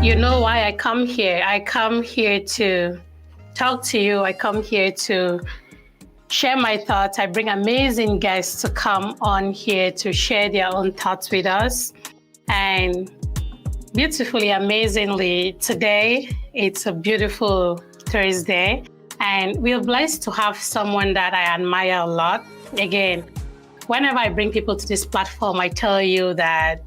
You know why I come here? I come here to talk to you. I come here to share my thoughts. I bring amazing guests to come on here to share their own thoughts with us. And beautifully, amazingly, today it's a beautiful Thursday. And we're blessed to have someone that I admire a lot. Again, whenever I bring people to this platform, I tell you that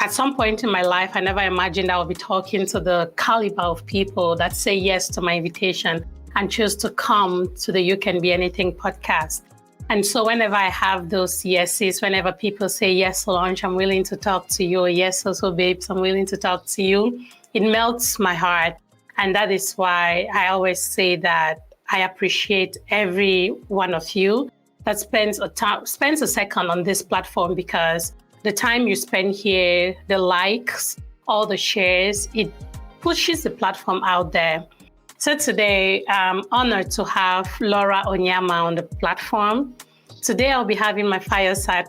at some point in my life, I never imagined I would be talking to the caliber of people that say yes to my invitation and choose to come to the You Can Be Anything podcast. And so whenever I have those yeses, whenever people say, yes, Solange, I'm willing to talk to you, or yes, also, babes, I'm willing to talk to you, it melts my heart. And that is why I always say that I appreciate every one of you that spends a second on this platform, because the time you spend here, the likes, all the shares, it pushes the platform out there. So today, I'm honored to have Laura Onyama on the platform. Today, I'll be having my fireside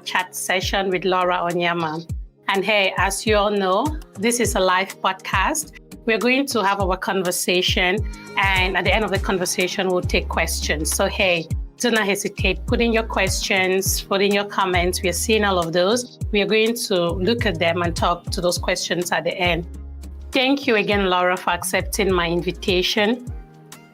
chat session with Laura Onyama. And hey, as you all know, this is a live podcast. We're going to have our conversation, and at the end of the conversation, we'll take questions. So hey, do not hesitate. Put in your questions, put in your comments. We are seeing all of those. We are going to look at them and talk to those questions at the end. Thank you again, Laura, for accepting my invitation.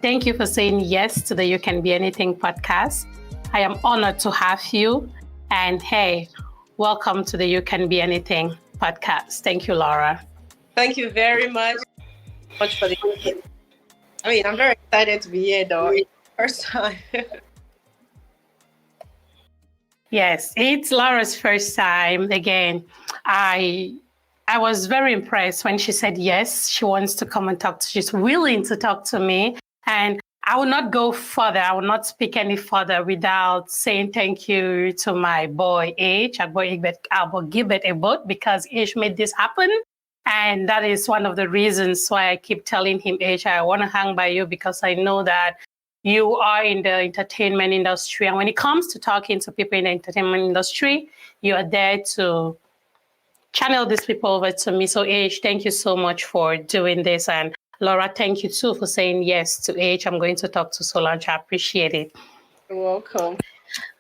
Thank you for saying yes to the You Can Be Anything podcast. I am honored to have you. And hey, welcome to the You Can Be Anything podcast. Thank you, Laura. Thank you very much for the. I'm very excited to be here, though. It's the first time. Yes, it's Laura's first time. Again, I was very impressed when she said yes, she wants to come and talk. She's willing to talk to me. And I will not go further. I will not speak any further without saying thank you to my boy H. I will give it a vote because H made this happen. And that is one of the reasons why I keep telling him, H, I want to hang by you, because I know that you are in the entertainment industry. And when it comes to talking to people in the entertainment industry, you are there to channel these people over to me. So H, thank you so much for doing this. And Laura, thank you too for saying yes to H. I'm going to talk to Solange. I appreciate it. You're welcome.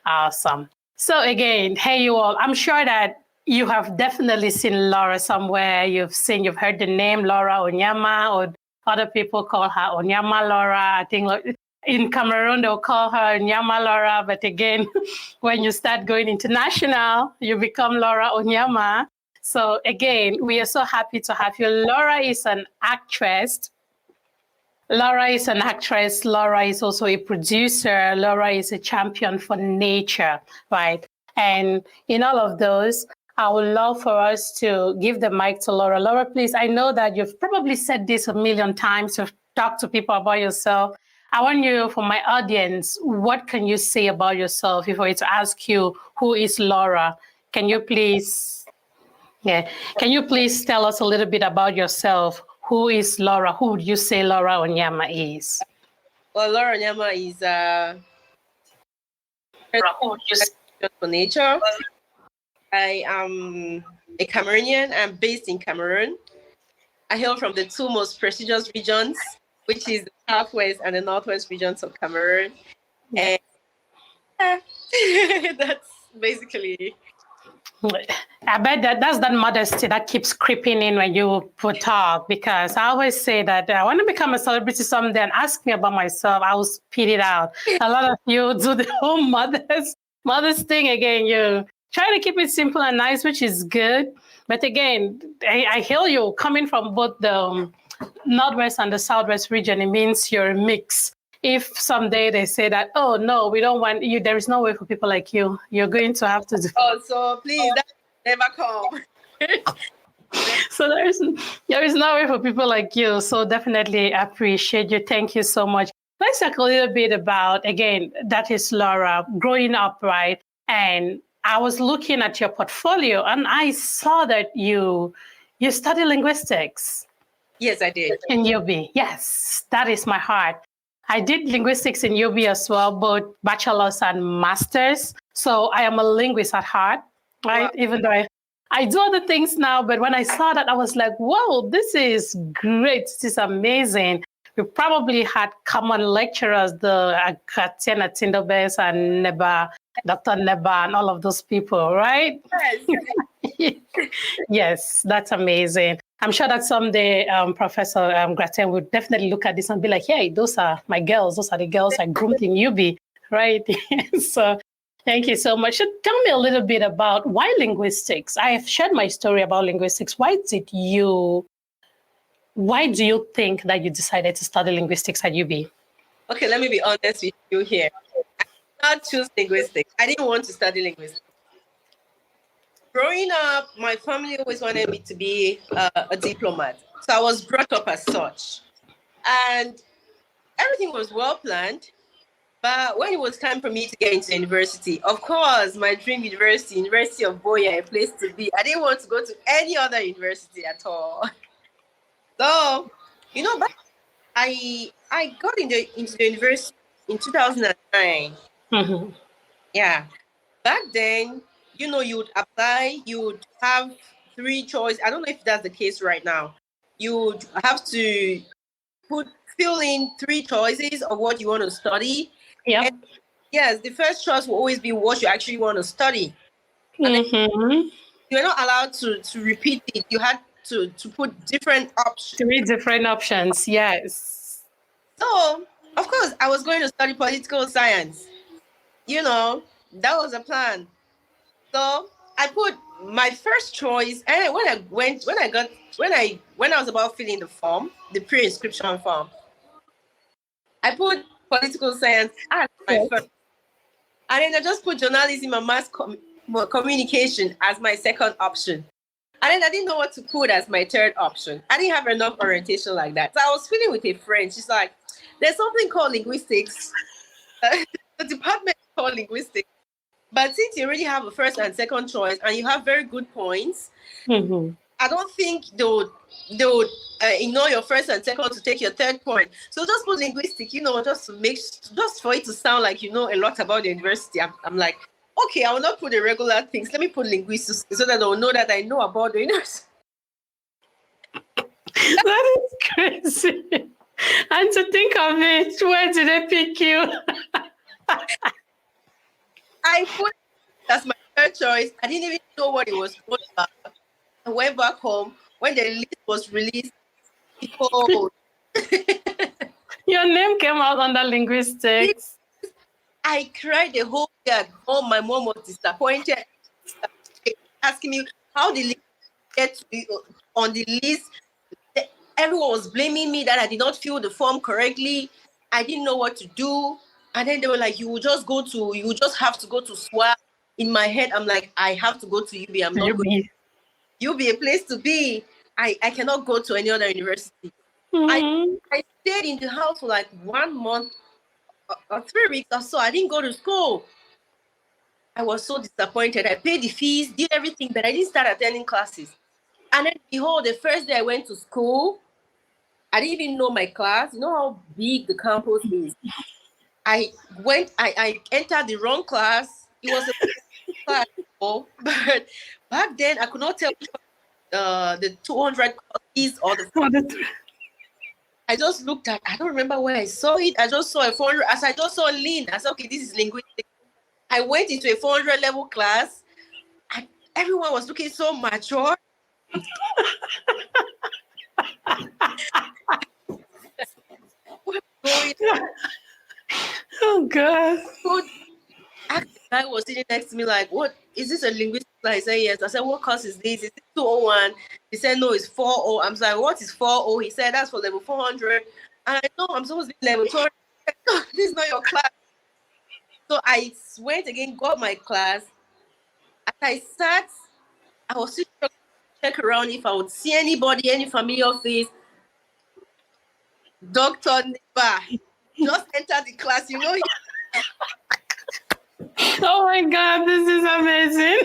Awesome. So again, hey, you all, I'm sure that you have definitely seen Laura somewhere. You've heard the name Laura Onyama, or other people call her Onyama Laura. I think in Cameroon, they'll call her Onyama Laura. But again, when you start going international, you become Laura Onyama. So again, we are so happy to have you. Laura is an actress. Laura is also a producer. Laura is a champion for nature, right? And in all of those, I would love for us to give the mic to Laura. Laura, please, I know that you've probably said this a million times. You've talked to people about yourself. I want you, for my audience, what can you say about yourself if I were to ask you, who is Laura? Can you please tell us a little bit about yourself? Who is Laura? Who would you say Laura Onyama is? Well, Laura Onyama is for nature. I am a Cameroonian. I'm based in Cameroon. I hail from the two most prestigious regions, which is the southwest and the northwest regions of Cameroon. And that's basically. I bet that's that modesty that keeps creeping in when you talk, because I always say that I want to become a celebrity someday, and ask me about myself, I will spit it out. A lot of you do the whole mother's thing. Again, you try to keep it simple and nice, which is good. But again, I hear you coming from both the northwest and the southwest region. It means you're a mix. If someday they say that, oh, no, we don't want you, there is no way for people like you. You're going to have to do. Oh, so please, that never come. So there is no way for people like you. So definitely appreciate you. Thank you so much. Let's talk a little bit about, again, that is Laura, growing up, right? And I was looking at your portfolio and I saw that you study linguistics. Yes, I did. In UB. Yes, that is my heart. I did linguistics in UB as well, both bachelor's and master's. So I am a linguist at heart, right? Wow. Even though I do other things now, but when I saw that, I was like, whoa, this is great. This is amazing. We probably had common lecturers, the Katiana Tindobes and Neba, Dr. Neba, and all of those people, right? Yes. Yes, that's amazing. I'm sure that someday Professor Graten would definitely look at this and be like, hey, those are my girls. Those are the girls I groomed in UB, right? So thank you so much. So tell me a little bit about why linguistics. I have shared my story about linguistics. Why do you think that you decided to study linguistics at UB? Okay, let me be honest with you here. I did not choose linguistics. I didn't want to study linguistics. Growing up, my family always wanted me to be a diplomat. So I was brought up as such. And everything was well planned. But when it was time for me to get into university, of course, my dream university, University of Buea, a place to be. I didn't want to go to any other university at all. So, back I got into the university in 2009. Mm-hmm. Yeah. Back then, you would apply, you would have 3 choices. I don't know if that's the case right now. You would have to fill in 3 choices of what you want to study. Yeah. Yes, the first choice will always be what you actually want to study. Mm-hmm. You're not allowed to repeat it. You had to put different options. 3 different options, yes. So, of course, I was going to study political science. That was a plan. So I put my first choice, and when I was about filling the form, the pre-inscription form, I put political science as my first, and then I just put journalism and mass communication as my second option. And then I didn't know what to put as my third option. I didn't have enough orientation like that. So I was feeling with a friend. She's like, there's something called linguistics. The department is called linguistics. But since you already have a first and second choice and you have very good points, Mm-hmm. I don't think they would ignore your first and second to take your third point. So just put linguistics, just for it to sound like you know a lot about the university. I'm like, okay, I will not put the regular things. Let me put linguistics so that they'll know that I know about the university. That is crazy. And to think of it, where did they pick you? I put that's my third choice. I didn't even know what it was all about. I went back home when the list was released. People, Your name came out under linguistics. I cried the whole day at home. My mom was disappointed, asking me how the list get to be on the list. Everyone was blaming me that I did not fill the form correctly. I didn't know what to do. And then they were like, you will just have to go to SWA. In my head, I'm like, I have to go to UB. I'm not going. UB a place to be. I cannot go to any other university. Mm-hmm. I stayed in the house for like 1 month or 3 weeks or so. I didn't go to school. I was so disappointed. I paid the fees, did everything, but I didn't start attending classes. And then behold, the first day I went to school, I didn't even know my class. You know how big the campus is. I entered the wrong class. It was a class, but back then I could not tell the 200 courses or the. I just looked at. I don't remember where I saw it. I just saw a 400. As I just saw Lean, I said, okay, this is linguistics. I went into a 400 level class, and everyone was looking so mature. What's going on? Oh God! The guy was sitting next to me like, what is this, a linguistics? I said, yes. I said, what course is this? Is it 201? He said, no, it's 40. I'm like, what is 40? He said, that's for level 400. And I know I'm supposed to be level 200. No, this is not your class. So I went again, got my class. As I sat, I was still trying to check around if I would see anybody, any familiar face. Dr. Neba just entered the class, you know. Oh my God, this is amazing.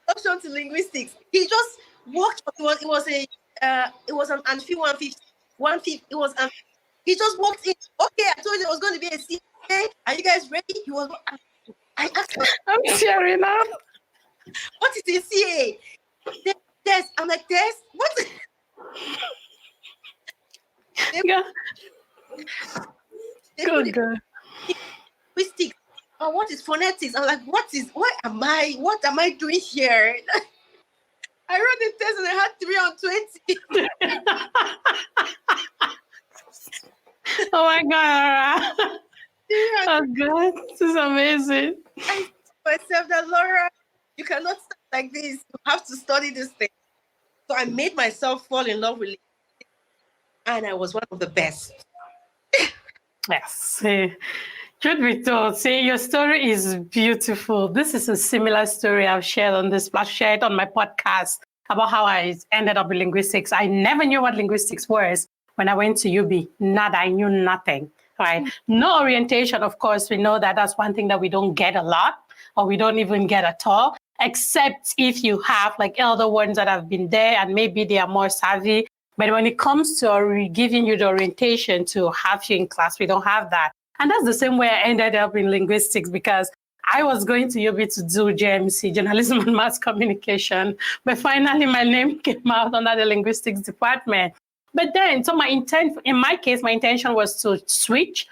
Option to linguistics. He just walked. It was an Amphi 150. It was he just walked in. Okay, I told you it was going to be a CA. Are you guys ready? He was. I asked him. I'm sharing now. What is this CA? Des. I'm like, Des, what? Yeah. They put Good, it good. linguistics. Oh, what is phonetics? I'm like, what am I doing here? I wrote the test and I had 3 on 20. Oh my God, Laura. 3 on Oh God, this is amazing. I said to myself that, Laura, you cannot start like this. You have to study this thing. So I made myself fall in love with it, and I was one of the best. Yes. Truth be told, see, your story is beautiful. This is a similar story I've shared on my podcast about how I ended up in linguistics. I never knew what linguistics was when I went to UB. Nada, I knew nothing. Right? No orientation, of course. We know that that's one thing that we don't get a lot, or we don't even get at all, except if you have like elder ones that have been there and maybe they are more savvy. But when it comes to giving you the orientation to have you in class, we don't have that. And that's the same way I ended up in linguistics, because I was going to UB to do JMC, journalism and mass communication. But finally, my name came out under the linguistics department. But then, so in my case, my intention was to switch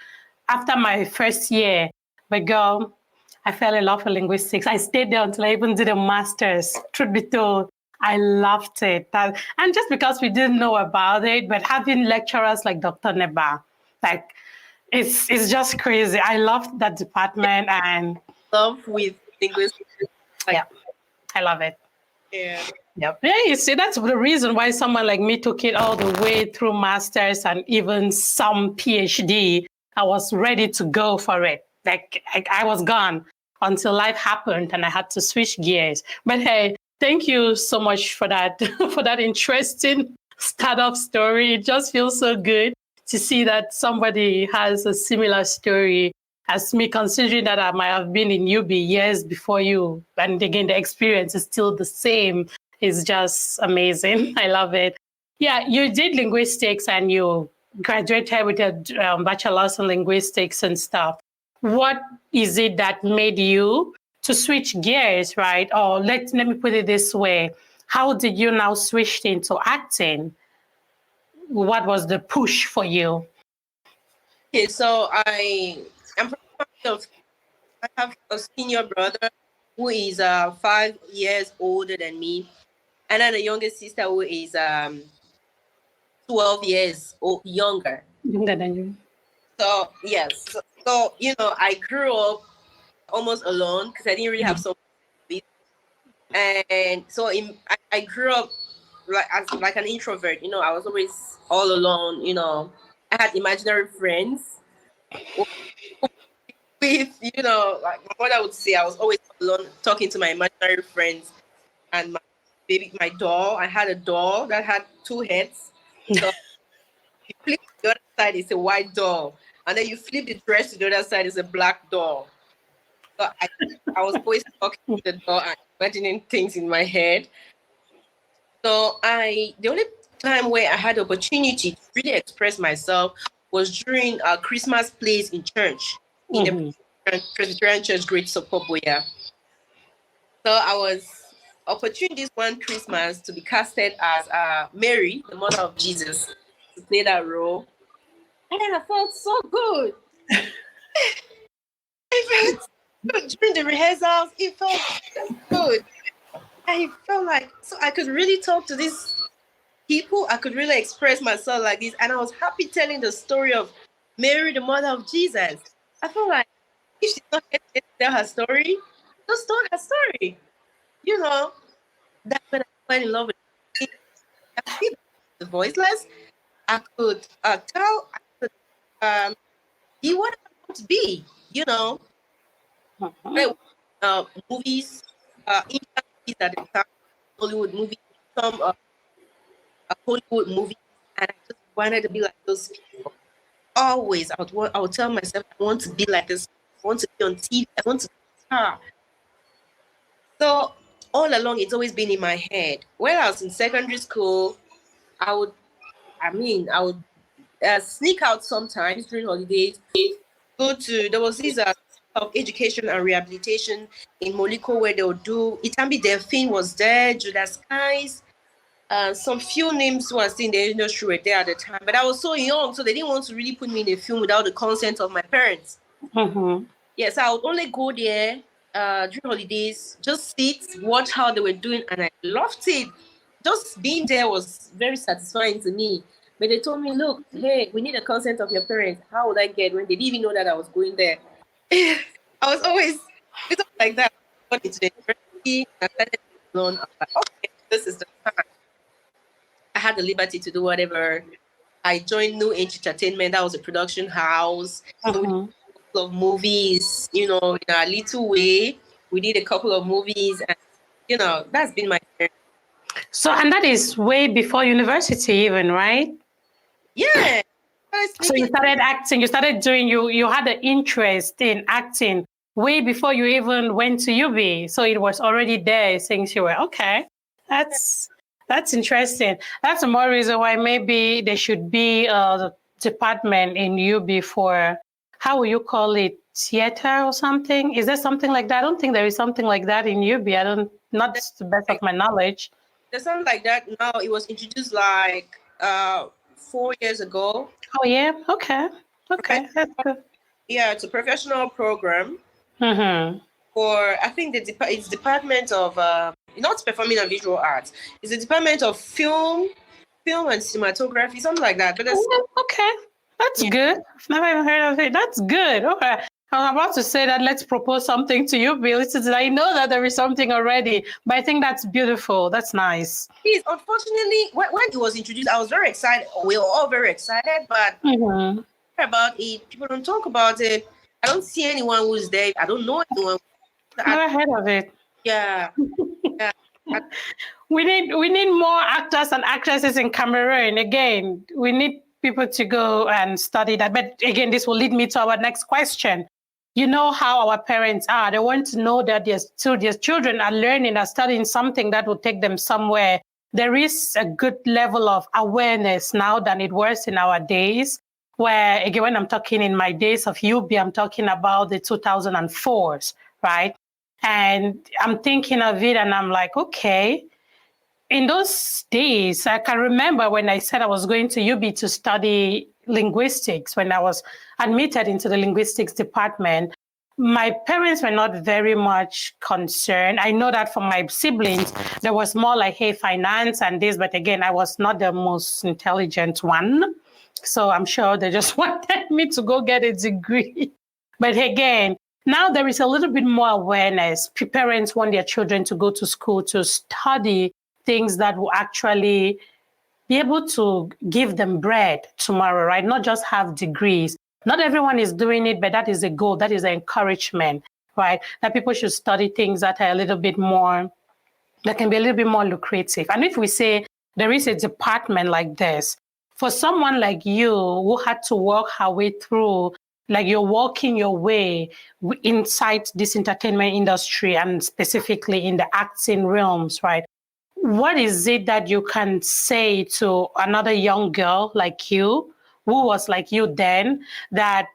after my first year. But girl, I fell in love with linguistics. I stayed there until I even did a master's. Truth be told, I loved it. And just because we didn't know about it, but having lecturers like Dr. Neba, like, it's just crazy. I loved that department, and Love with linguistics. yeah, I love it. Yeah. Yep. Yeah, you see, that's the reason why someone like me took it all the way through masters and even some PhD. I was ready to go for it. Like I was gone until life happened and I had to switch gears. But hey, thank you so much for that for that interesting startup story. It just feels so good to see that somebody has a similar story as me, considering that I might have been in UB years before you. And again, the experience is still the same. It's just amazing. I love it. Yeah, you did linguistics and you graduated with a bachelor's in linguistics and stuff. What is it that made you to switch gears, right? Or let me put it this way. How did you now switch into acting? What was the push for you? Okay, so I am I have a senior brother who is 5 years older than me, and then a younger sister who is 12 years younger. Younger than you. So yes, so I grew up almost alone because I didn't really have someone with, and so I grew up like an introvert. I was always all alone. I had imaginary friends with like my mother would say, I was always alone talking to my imaginary friends and my doll. I had a doll that had 2 heads. So you flip the other side, it's a white doll, and then you flip the dress to the other side, it's a black doll. So I was always talking to the doll and imagining things in my head. So the only time where I had the opportunity to really express myself was during Christmas plays in church, in the Presbyterian Church, Great Support Buea. So I was opportunity this one Christmas to be casted as Mary, the mother of Jesus, to play that role. And then I felt so good. I felt good during the rehearsals. It felt good. I felt like so I could really talk to these people. I could really express myself like this. And I was happy telling the story of Mary, the mother of Jesus. I felt like if she's not getting to tell her story, just tell her story. That's when I fell in love with it. I feel the voiceless. I could tell, I could be what I want to be, movies, Indian movies at the time, Hollywood movies, some Hollywood movies, and I just wanted to be like those people. Always, I would tell myself, I want to be like this. I want to be on TV. I want to be a star. So all along, it's always been in my head. When I was in secondary school, I would sneak out sometimes during holidays. There was this of education and rehabilitation in Moliko where they'll do Itambi Delphine was there, Judas Guys. Some few names who are still in the industry were there at the time, but I was so young, so they didn't want to really put me in a film without the consent of my parents. Mm-hmm. Yes, I would only go there during holidays, just sit, watch how they were doing, and I loved it. Just being there was very satisfying to me. But they told me, look, hey, we need the consent of your parents. How would I get when they didn't even know that I was going there? I was always like that. I got into the university, I started alone. I was like, okay, this is the time. I had the liberty to do whatever. I joined New Age Entertainment. That was a production house. So we did a couple of movies, in a little way. We did a couple of movies, and that's been my career. So, and that is way before university, even, right? Yeah. So you started acting. You started doing. You had an interest in acting way before you even went to UB. So it was already there since you were okay. That's interesting. That's more reason why maybe there should be a department in UB for, how will you call it, theater or something? Is there something like that? I don't think there is something like that in UB. Not to the best of my knowledge. There's something like that now. It was introduced like 4 years ago. Oh yeah, okay, that's good. Yeah, it's a professional program. Mm-hmm. For I think it's Department of not performing and visual arts. It's the Department of film and cinematography, something like that. But okay, that's good. I've never even heard of it. That's good. Okay. I'm about to say that let's propose something to you, Bill. I know that there is something already, but I think that's beautiful. That's nice. Please, unfortunately, when it was introduced, I was very excited. We were all very excited, but about it, people don't talk about it. I don't see anyone who's there. I don't know anyone. Never heard of it. Yeah. Yeah. We need more actors and actresses in Cameroon. Again, we need people to go and study that. But again, this will lead me to our next question. You know how our parents are. They want to know that their children are learning, are studying something that will take them somewhere. There is a good level of awareness now than it was in our days, where, again, when I'm talking in my days of UB, I'm talking about the 2004s, right? And I'm thinking of it and I'm like, okay, in those days, I can remember when I said I was going to UB to study linguistics, when I was admitted into the linguistics department, my parents were not very much concerned. I know that for my siblings, there was more like, hey, finance and this, but again, I was not the most intelligent one. So I'm sure they just wanted me to go get a degree. But again, now there is a little bit more awareness. Parents want their children to go to school to study things that will actually be able to give them bread tomorrow, right? Not just have degrees. Not everyone is doing it, but that is a goal. That is an encouragement, right? That people should study things that are a little bit more, that can be a little bit more lucrative. And if we say there is a department like this, for someone like you who had to work her way through, like you're walking your way inside this entertainment industry and specifically in the acting realms, right? What is it that you can say to another young girl like you, who was like you then, that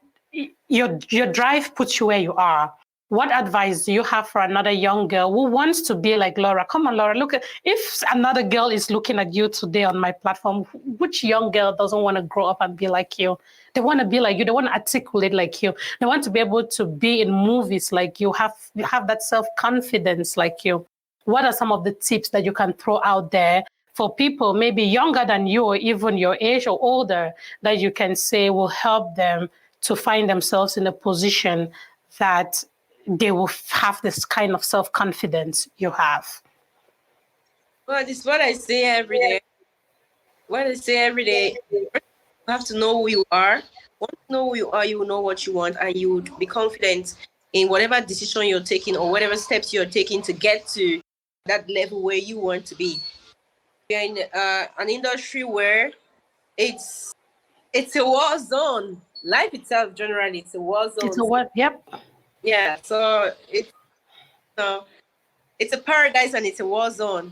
your drive puts you where you are? What advice do you have for another young girl who wants to be like Laura? Come on, Laura, look, if another girl is looking at you today on my platform, which young girl doesn't want to grow up and be like you? They want to be like you. They want to articulate like you. They want to be able to be in movies like you, have that self-confidence like you. What are some of the tips that you can throw out there for people maybe younger than you or even your age or older that you can say will help them to find themselves in a position that they will have this kind of self-confidence you have? Well, this is what I say every day. What I say every day, you have to know who you are. Once you know who you are, you will know what you want, and you would be confident in whatever decision you're taking or whatever steps you're taking to get to that level where you want to be. We're in an industry where it's a war zone. Life itself, generally, it's a war zone. It's a what? Yep. Yeah, so it's a paradise and it's a war zone.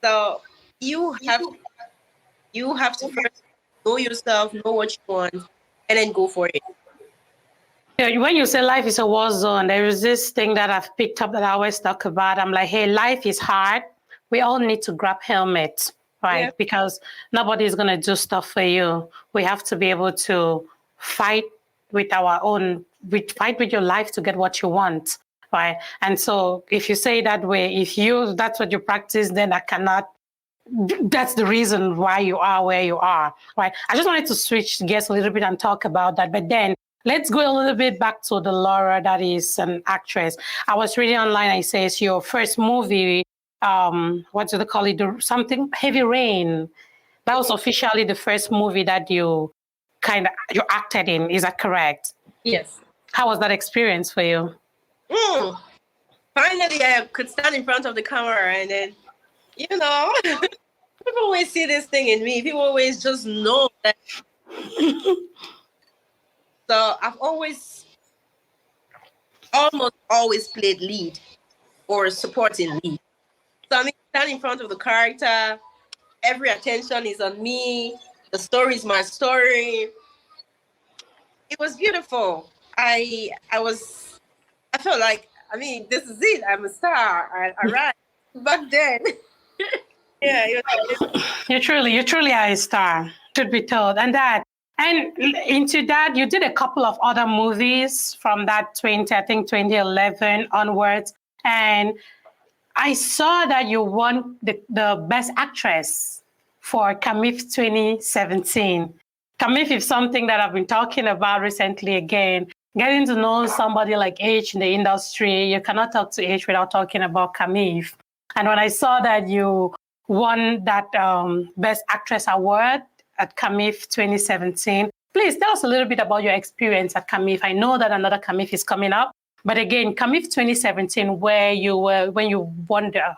So you have to first know yourself, know what you want, and then go for it. Yeah, when you say life is a war zone, there is this thing that I've picked up that I always talk about. I'm like, hey, life is hard. We all need to grab helmets, Yeah. right? Because nobody's going to do stuff for you. We have to be able to fight with our own, fight with your life to get what you want, right? And so if you say that way, that's what you practice, then I cannot, that's the reason why you are where you are, right? I just wanted to switch gears a little bit and talk about that, but then let's go a little bit back to the Laura that is an actress. I was reading online, it says your first movie, what do they call it? Something Heavy Rain. That was officially the first movie that you acted in. Is that correct? Yes. How was that experience for you? Finally, I could stand in front of the camera and then, people always see this thing in me. People always just know that. So I've almost always played lead or supporting lead. So I mean, stand in front of the character. Every attention is on me. The story is my story. It was beautiful. I felt like, this is it. I'm a star. I ran back then. Yeah. You truly are a star, should be told. And into that, you did a couple of other movies from that 2011 onwards. And I saw that you won the Best Actress for CAMIF 2017. CAMIF is something that I've been talking about recently again. Getting to know somebody like H in the industry, you cannot talk to H without talking about CAMIF. And when I saw that you won that Best Actress award at CAMIF 2017, please tell us a little bit about your experience at CAMIF. I know that another CAMIF is coming up, but again, CAMIF 2017, when you won the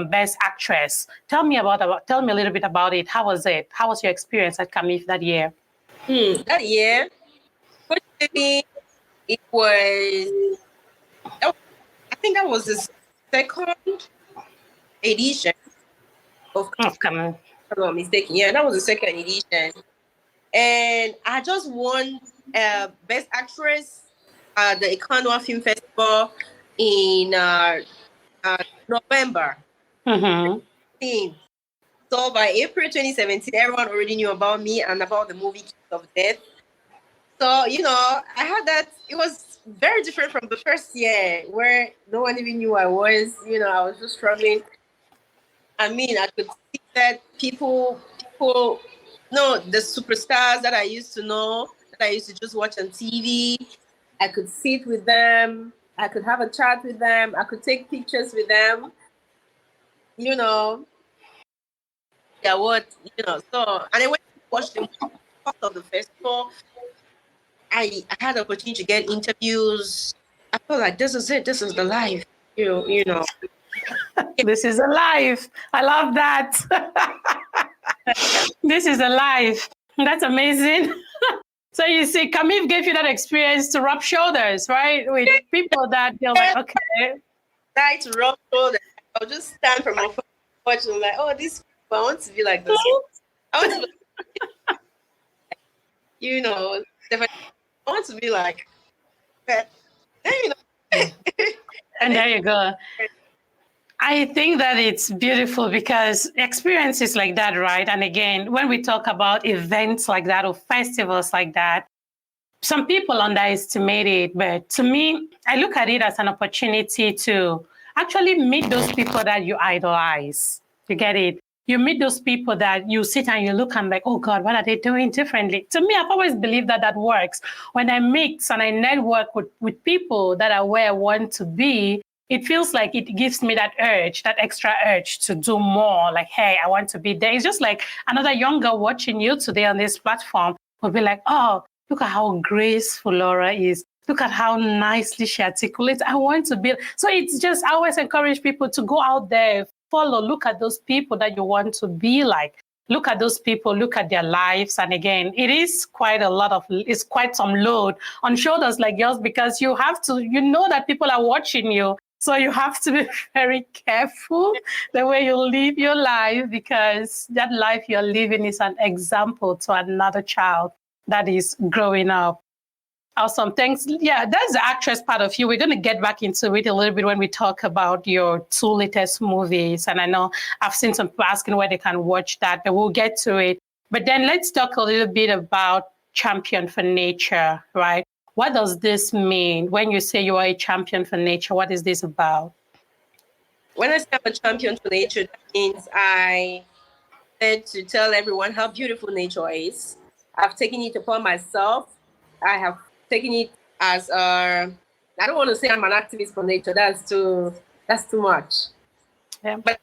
Best Actress, tell me a little bit about it. How was it? How was your experience at CAMIF that year? That year, fortunately, it was. I think that was the second edition of CAMIF. If I'm not mistaken. Yeah, that was the second edition, and I just won Best Actress at the Cameroonian Film Festival in November. Mm-hmm. So by April 2017, everyone already knew about me and about the movie Kiss of Death. So, I had that. It was very different from the first year where no one even knew I was. I was just struggling. I could see that people, the superstars that I used to know, that I used to just watch on TV, I could sit with them. I could have a chat with them. I could take pictures with them. Yeah, so, and I went to watch the part of the festival. I had the opportunity to get interviews. I felt like this is it. This is the life. This is a life. I love that. This is a life. That's amazing. So you see, CAMIF gave you that experience to rub shoulders, right? With people that you're like, okay. Like to rub shoulders. I'll just stand from my phone watch and I'm like, oh, these people, I want to be like this. I want to be definitely. I want to be like that. And there you go. I think that it's beautiful because experiences like that, right? And again, when we talk about events like that or festivals like that, some people underestimate it. But to me, I look at it as an opportunity to actually meet those people that you idolize. You get it? You meet those people that you sit and you look and like, oh God, what are they doing differently? To me, I've always believed that works. When I mix and I network with people that are where I want to be, it feels like it gives me that extra urge to do more. Like, hey, I want to be there. It's just like another young girl watching you today on this platform will be like, oh, look at how graceful Laura is. Look at how nicely she articulates. I want to be. So it's just, I always encourage people to go out there, follow, look at those people that you want to be like. Look at those people, look at their lives. And again, it's quite some load on shoulders like yours because you have to, that people are watching you. So you have to be very careful the way you live your life because that life you're living is an example to another child that is growing up. Awesome. Thanks. Yeah, that's the actress part of you. We're going to get back into it a little bit when we talk about your 2 latest movies. And I know I've seen some people asking where they can watch that, but we'll get to it. But then let's talk a little bit about champion for nature, right? What does this mean when you say you are a champion for nature? What is this about? When I say I'm a champion for nature, that means I said to tell everyone how beautiful nature is. I've taken it upon myself. I have taken it as I don't want to say I'm an activist for nature. That's too much. Yeah. But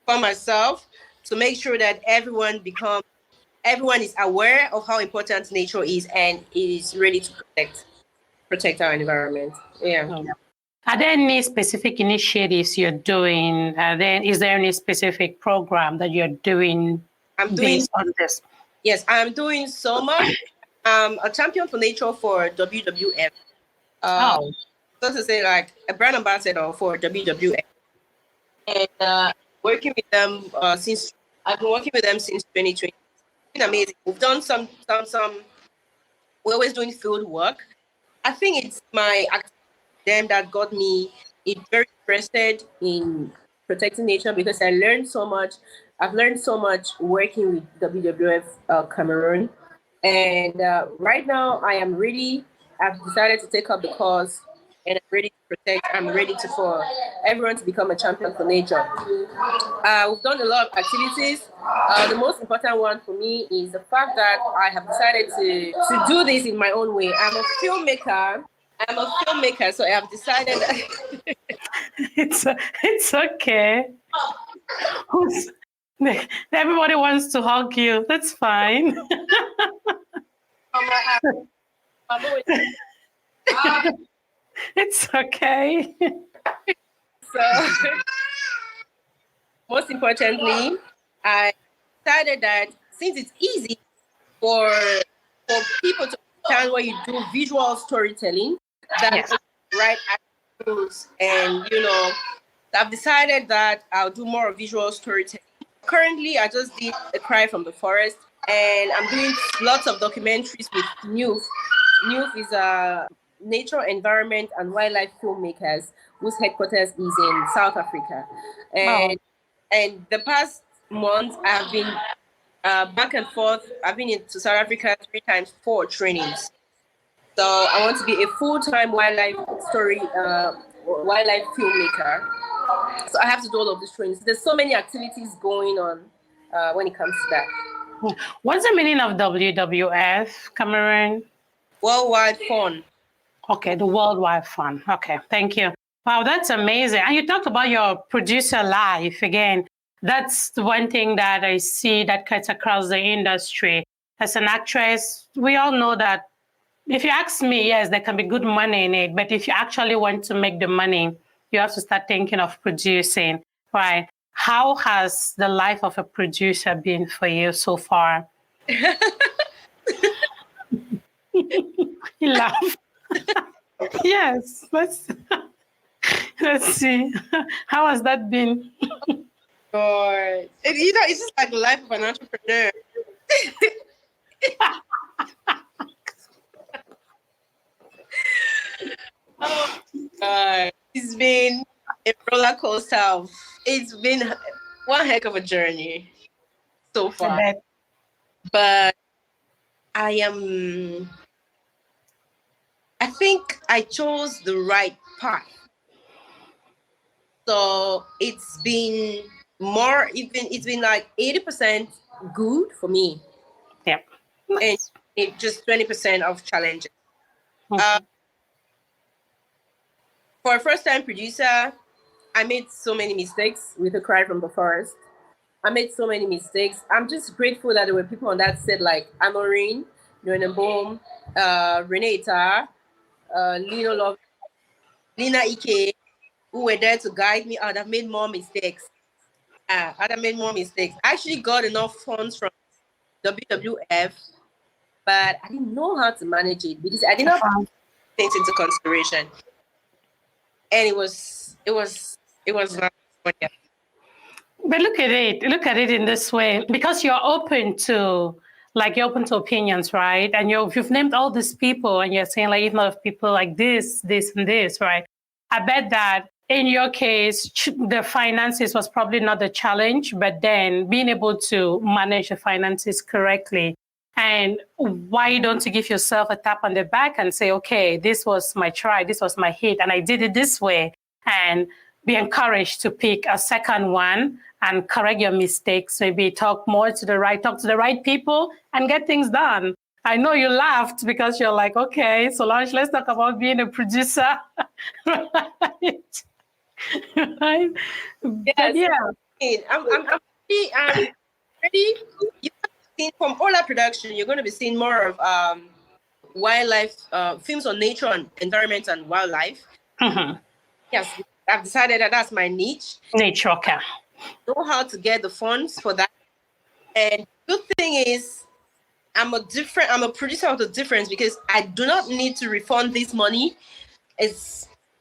for myself, to make sure that everyone is aware of how important nature is and is ready to protect our environment. Yeah. Are there any specific initiatives you're doing? Is there any specific program that you're doing based on this? Yes, I'm doing so much. I'm a champion for nature for WWF. So to say, like a brand ambassador for WWF. And working with them since I've been working with them since 2020. It's been amazing. We've done some. We're always doing field work. I think it's my them that got me very interested in protecting nature because I learned so much. I've learned so much working with WWF Cameroon. And right now I've decided to take up the cause and I'm ready for everyone to become a champion for nature. We've done a lot of activities. The most important one for me is the fact that I have decided to do this in my own way. I'm a filmmaker, so I have decided that it's okay. Everybody wants to hug you. That's fine. It's okay. So, most importantly, I decided that since it's easy for people to understand when you do visual storytelling, that right actors and I've decided that I'll do more visual storytelling. Currently, I just did A Cry from the Forest, and I'm doing lots of documentaries with NUF. NUF is a nature, environment, and wildlife filmmakers whose headquarters is in South Africa. And the past month, I've been back and forth. I've been into South Africa 3 times for trainings. So I want to be a full-time wildlife filmmaker. So I have to do all of these trainings. There's so many activities going on when it comes to that. What's the meaning of WWF, Cameroon? Worldwide Fun. Okay, the Worldwide Fun. Okay, thank you. Wow, that's amazing. And you talked about your producer life again. That's the one thing that I see that cuts across the industry. As an actress, we all know that if you ask me, yes, there can be good money in it. But if you actually want to make the money, you have to start thinking of producing, right? How has the life of a producer been for you so far? You laugh. Yes, let's see. How has that been? God. It's just like the life of an entrepreneur. Oh God. It's been a roller coaster. It's been one heck of a journey so far. But I think I chose the right path. So it's been like 80% good for me. Yeah. And it just 20% of challenges. For a first-time producer, I made so many mistakes with A Cry from the Forest. I made so many mistakes. I'm just grateful that there were people on that set like Amorin, Boom, Renata, Lina Ike, who were there to guide me. I'd have made more mistakes. I actually got enough funds from WWF, but I didn't know how to manage it because I did not put things into consideration. And it was not funny. But look at it in this way, because you're open to like you're open to opinions, right? And you've named all these people and you're saying like, if not of people like this, and this, right? I bet that in your case, the finances was probably not the challenge, but then being able to manage the finances correctly. And why don't you give yourself a tap on the back and say, okay, this was my try, this was my hit, and I did it this way, and be encouraged to pick a second one and correct your mistakes, maybe talk to the right people and get things done. I know you laughed because you're like, okay, Solange, let's talk about being a producer. Right? Right? Yes. Yeah. I'm ready. From all our production, you're going to be seeing more of wildlife, films on nature and environment and wildlife. Mm-hmm. Yes, I've decided that that's my niche. Nature, okay. Know how to get the funds for that. And good thing is, I'm a producer of the difference because I do not need to refund this money.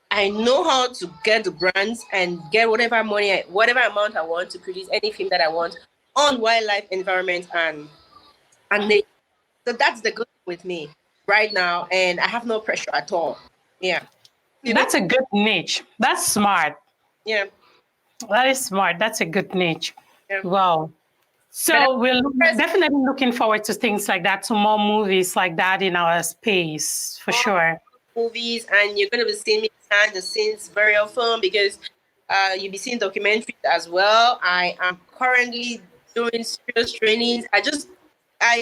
I know how to get the grants and get whatever amount I want to produce any film that I want on wildlife, environment, and nature. So that's the good thing with me right now, and I have no pressure at all. Yeah. That's a good niche. That's smart. Yeah. That is smart. That's a good niche. Yeah. Wow. So we're definitely looking forward to things like that, to more movies like that in our space, for sure. Movies, and you're going to be seeing me behind the scenes very often because you'll be seeing documentaries as well. I am currently doing serious trainings.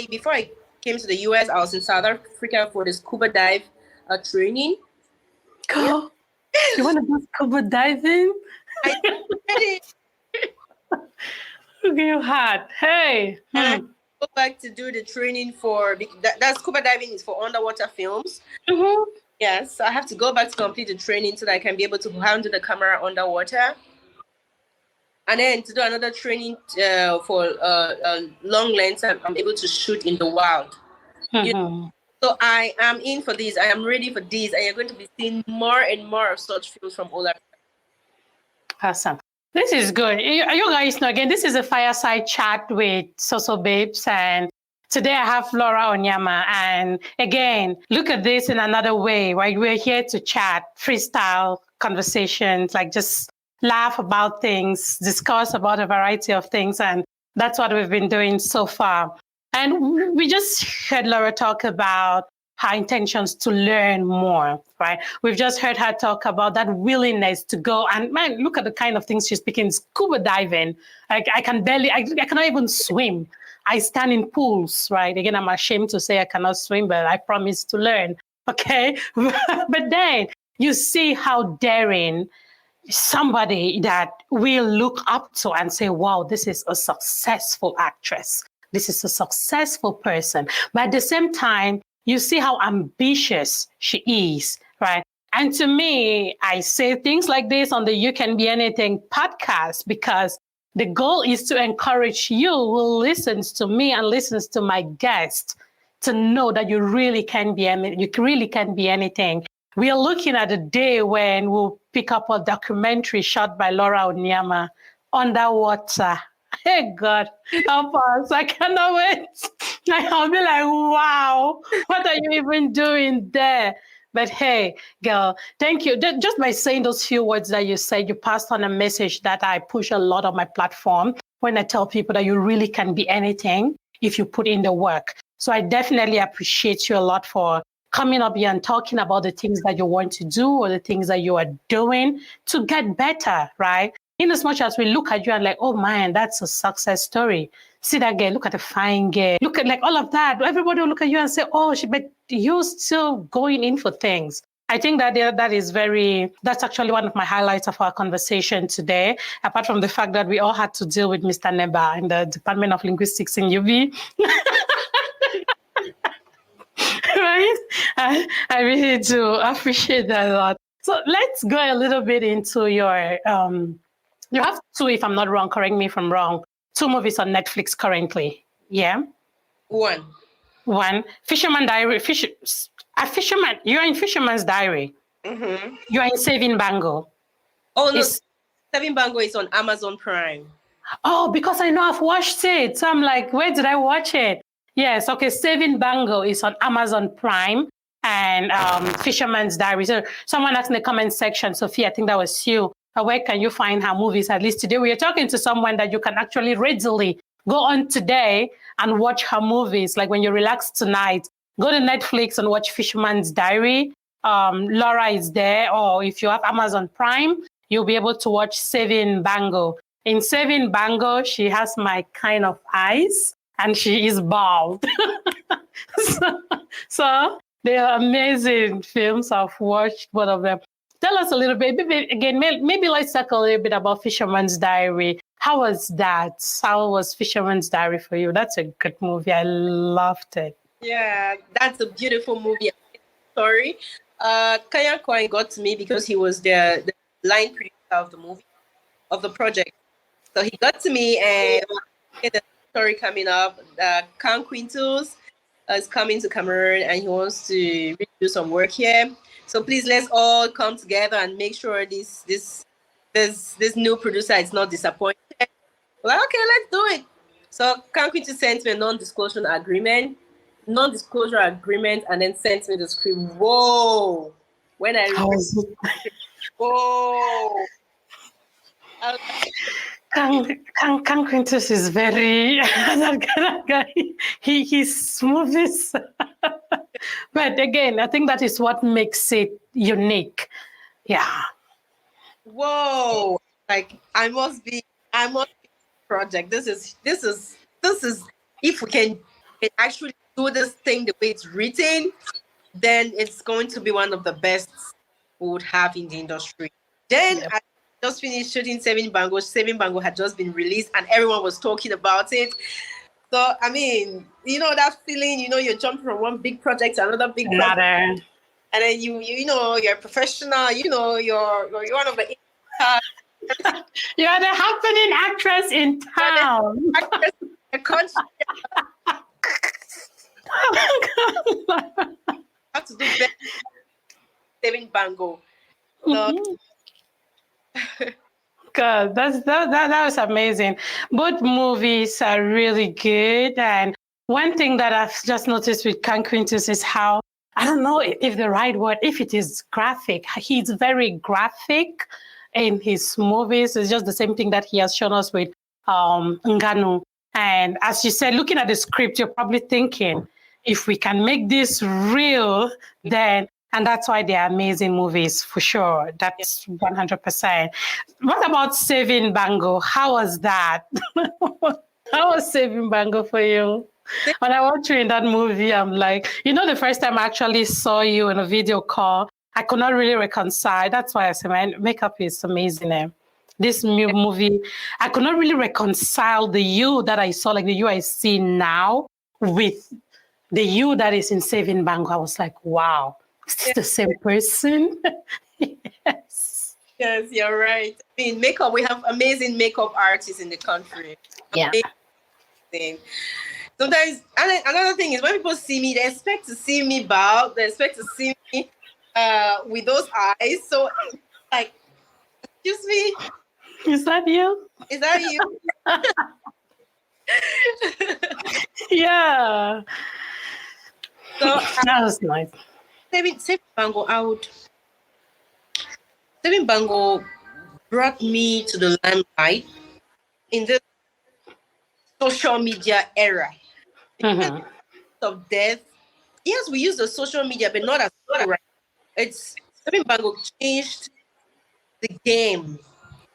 Before I came to the US, I was in South Africa for the scuba dive training. Cool. Yeah. You want to do scuba diving? I did it. Look at your hat. Hey. And I go back to do the training for that scuba diving is for underwater films. Mm-hmm. Yes, so I have to go back to complete the training so that I can be able to handle the camera underwater. And then to do another training for long lens, I'm able to shoot in the wild. Mm-hmm. So I am in for this. I am ready for this. And you're going to be seeing more and more of such films from all Africa. Awesome. This is good. You guys know, again, this is a fireside chat with So Babes. And today I have Laura Onyama. And again, look at this in another way, right? We're here to chat, freestyle conversations, like just laugh about things, discuss about a variety of things. And that's what we've been doing so far. And we just heard Laura talk about her intentions to learn more, right? We've just heard her talk about that willingness to go and, man, look at the kind of things she's speaking, scuba diving. Like I cannot even swim. I stand in pools, right? Again, I'm ashamed to say I cannot swim, but I promise to learn, okay? But then you see how daring somebody that we look up to and say, wow, this is a successful actress. This is a successful person. But at the same time, you see how ambitious she is, right? And to me, I say things like this on the You Can Be Anything podcast because the goal is to encourage you who listens to me and listens to my guest to know that you really can be anything. We are looking at a day when we'll pick up a documentary shot by Laura Onyama, Underwater. Hey, God, help us. I cannot wait. I'll be like, wow, what are you even doing there? But hey, girl, thank you. Just by saying those few words that you said, you passed on a message that I push a lot on my platform when I tell people that you really can be anything if you put in the work. So I definitely appreciate you a lot for coming up here and talking about the things that you want to do or the things that you are doing to get better, right? In as much as we look at you and like, oh man, that's a success story. See that girl, look at the fine girl. Look at like all of that. Everybody will look at you and say, oh, but you're still going in for things. I think that that's actually one of my highlights of our conversation today, apart from the fact that we all had to deal with Mr. Neba in the Department of Linguistics in UB. Right? I really do appreciate that a lot. So let's go a little bit into your, you have two, if I'm not wrong, correct me if I'm wrong, 2 movies on Netflix currently. Yeah? One. Fisherman Diary. Fisherman. You're in Fisherman's Diary. Mm-hmm. You're in Saving Bango. Oh, no. Saving Bango is on Amazon Prime. Oh, because I know I've watched it. So I'm like, where did I watch it? Yes, okay. Saving Bango is on Amazon Prime and Fisherman's Diary. So someone asked in the comment section, Sophia, I think that was you. Where can you find her movies? At least today we are talking to someone that you can actually readily go on today and watch her movies. Like when you relax tonight, go to Netflix and watch Fisherman's Diary. Laura is there, or if you have Amazon Prime, you'll be able to watch Saving Bango. In Saving Bango, she has my kind of eyes and she is bald. so they are amazing films. I've watched both of them. Tell us a little bit, maybe let's talk a little bit about Fisherman's Diary. How was that? How was Fisherman's Diary for you? That's a good movie. loved it. Yeah, that's a beautiful movie. Story. Kaya Coin got to me because he was the line producer of the movie, of the project. So he got to me and the story coming up. Kang Quintus is coming to Cameroon and he wants to really do some work here. So please let's all come together and make sure this new producer is not disappointed. Well, okay, let's do it. So Kang Quintus sent me a non-disclosure agreement, and then sent me the script. Whoa! When I whoa! Kang Quintus is very that kind of guy. His movies, but again, I think that is what makes it unique. Yeah. Whoa! Like I must be project. This is if we can actually do this thing the way it's written, then it's going to be one of the best we would have in the industry. Then I just finished shooting Saving Bango. Saving Bango had just been released and everyone was talking about it. So, I mean, you know that feeling, you're jumping from one big project to another big project. And then you know, you're a professional, you're one of the... You're the happening actress in town. Actress in the country. I have to do better. Saving Bango. So, God, that was amazing. Both movies are really good. And one thing that I've just noticed with Kang Quintus is how, I don't know if the right word, if it is graphic. He's very graphic in his movies. It's just the same thing that he has shown us with Ngannou. And as you said, looking at the script, you're probably thinking, if we can make this real, then... And that's why they're amazing movies, for sure. That's 100%. What about Saving Bango? How was that? How was Saving Bango for you? When I watched you in that movie, I'm like, the first time I actually saw you in a video call, I could not really reconcile. That's why I said, my makeup is amazing. This movie, I could not really reconcile the you that I saw, like the you I see now, with the you that is in Saving Bango. I was like, wow. It's the same person. Yes. Yes, you're right. I mean, makeup, we have amazing makeup artists in the country. Yeah. Amazing. Sometimes, and another thing is when people see me, they expect to see me bow. They expect to see me with those eyes. So, like, excuse me. Is that you? Is that you? Yeah. So that was nice. Saving Bango Saving Bango brought me to the limelight in this social media era. Because of death, yes, we use the social media, but not as right. It's Saving Bango changed the game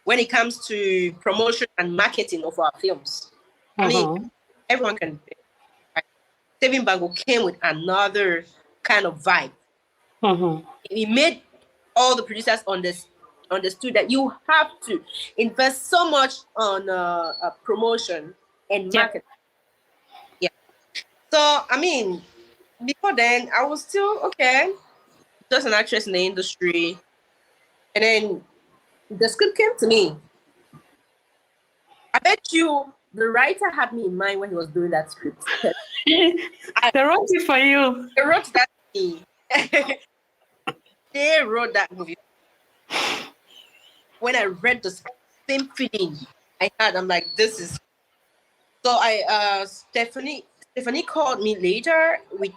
when it comes to promotion and marketing of our films. I mean, everyone can. Right? Saving Bango came with another kind of vibe. It made all the producers understood that you have to invest so much on promotion and marketing. Yeah. So, I mean, before then, I was still, okay, just an actress in the industry. And then the script came to me. I bet you the writer had me in mind when he was doing that script. They wrote it for you. They wrote that for me. They wrote that movie. When I read the same feeling I had, I'm like, this is... So Stephanie Stephanie called me later with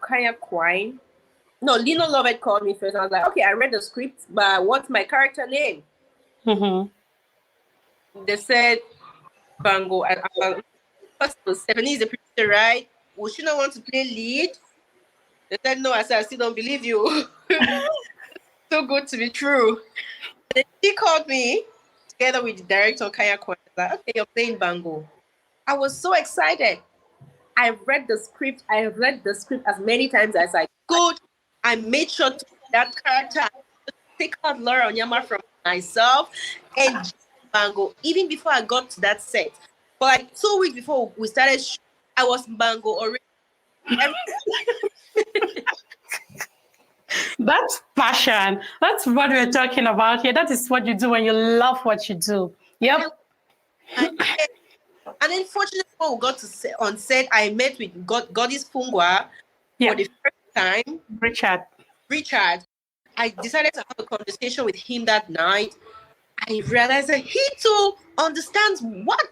Kaya Quine. No, Lino Lovett called me first. I was like, okay, I read the script, but what's my character name? They said Bango. First, Stephanie is the producer, right? Would she not want to play lead? They said no. I said, I still don't believe you. So good to be true. And then she called me together with the director Kaya Kwon. Like, okay, you're playing Bango. I was so excited. I read the script. I have read the script as many times as I could. I made sure to that character. I take out Laura Onyama from myself and Bango. Even before I got to that set, but like 2 weeks before we started, I was Bango already. That's passion. That's what we're talking about here. That is what you do when you love what you do. Yep. And then fortunately, when we got on set, I met with Goddess Fungwa for the first time. Richard. I decided to have a conversation with him that night. I realized that he too understands what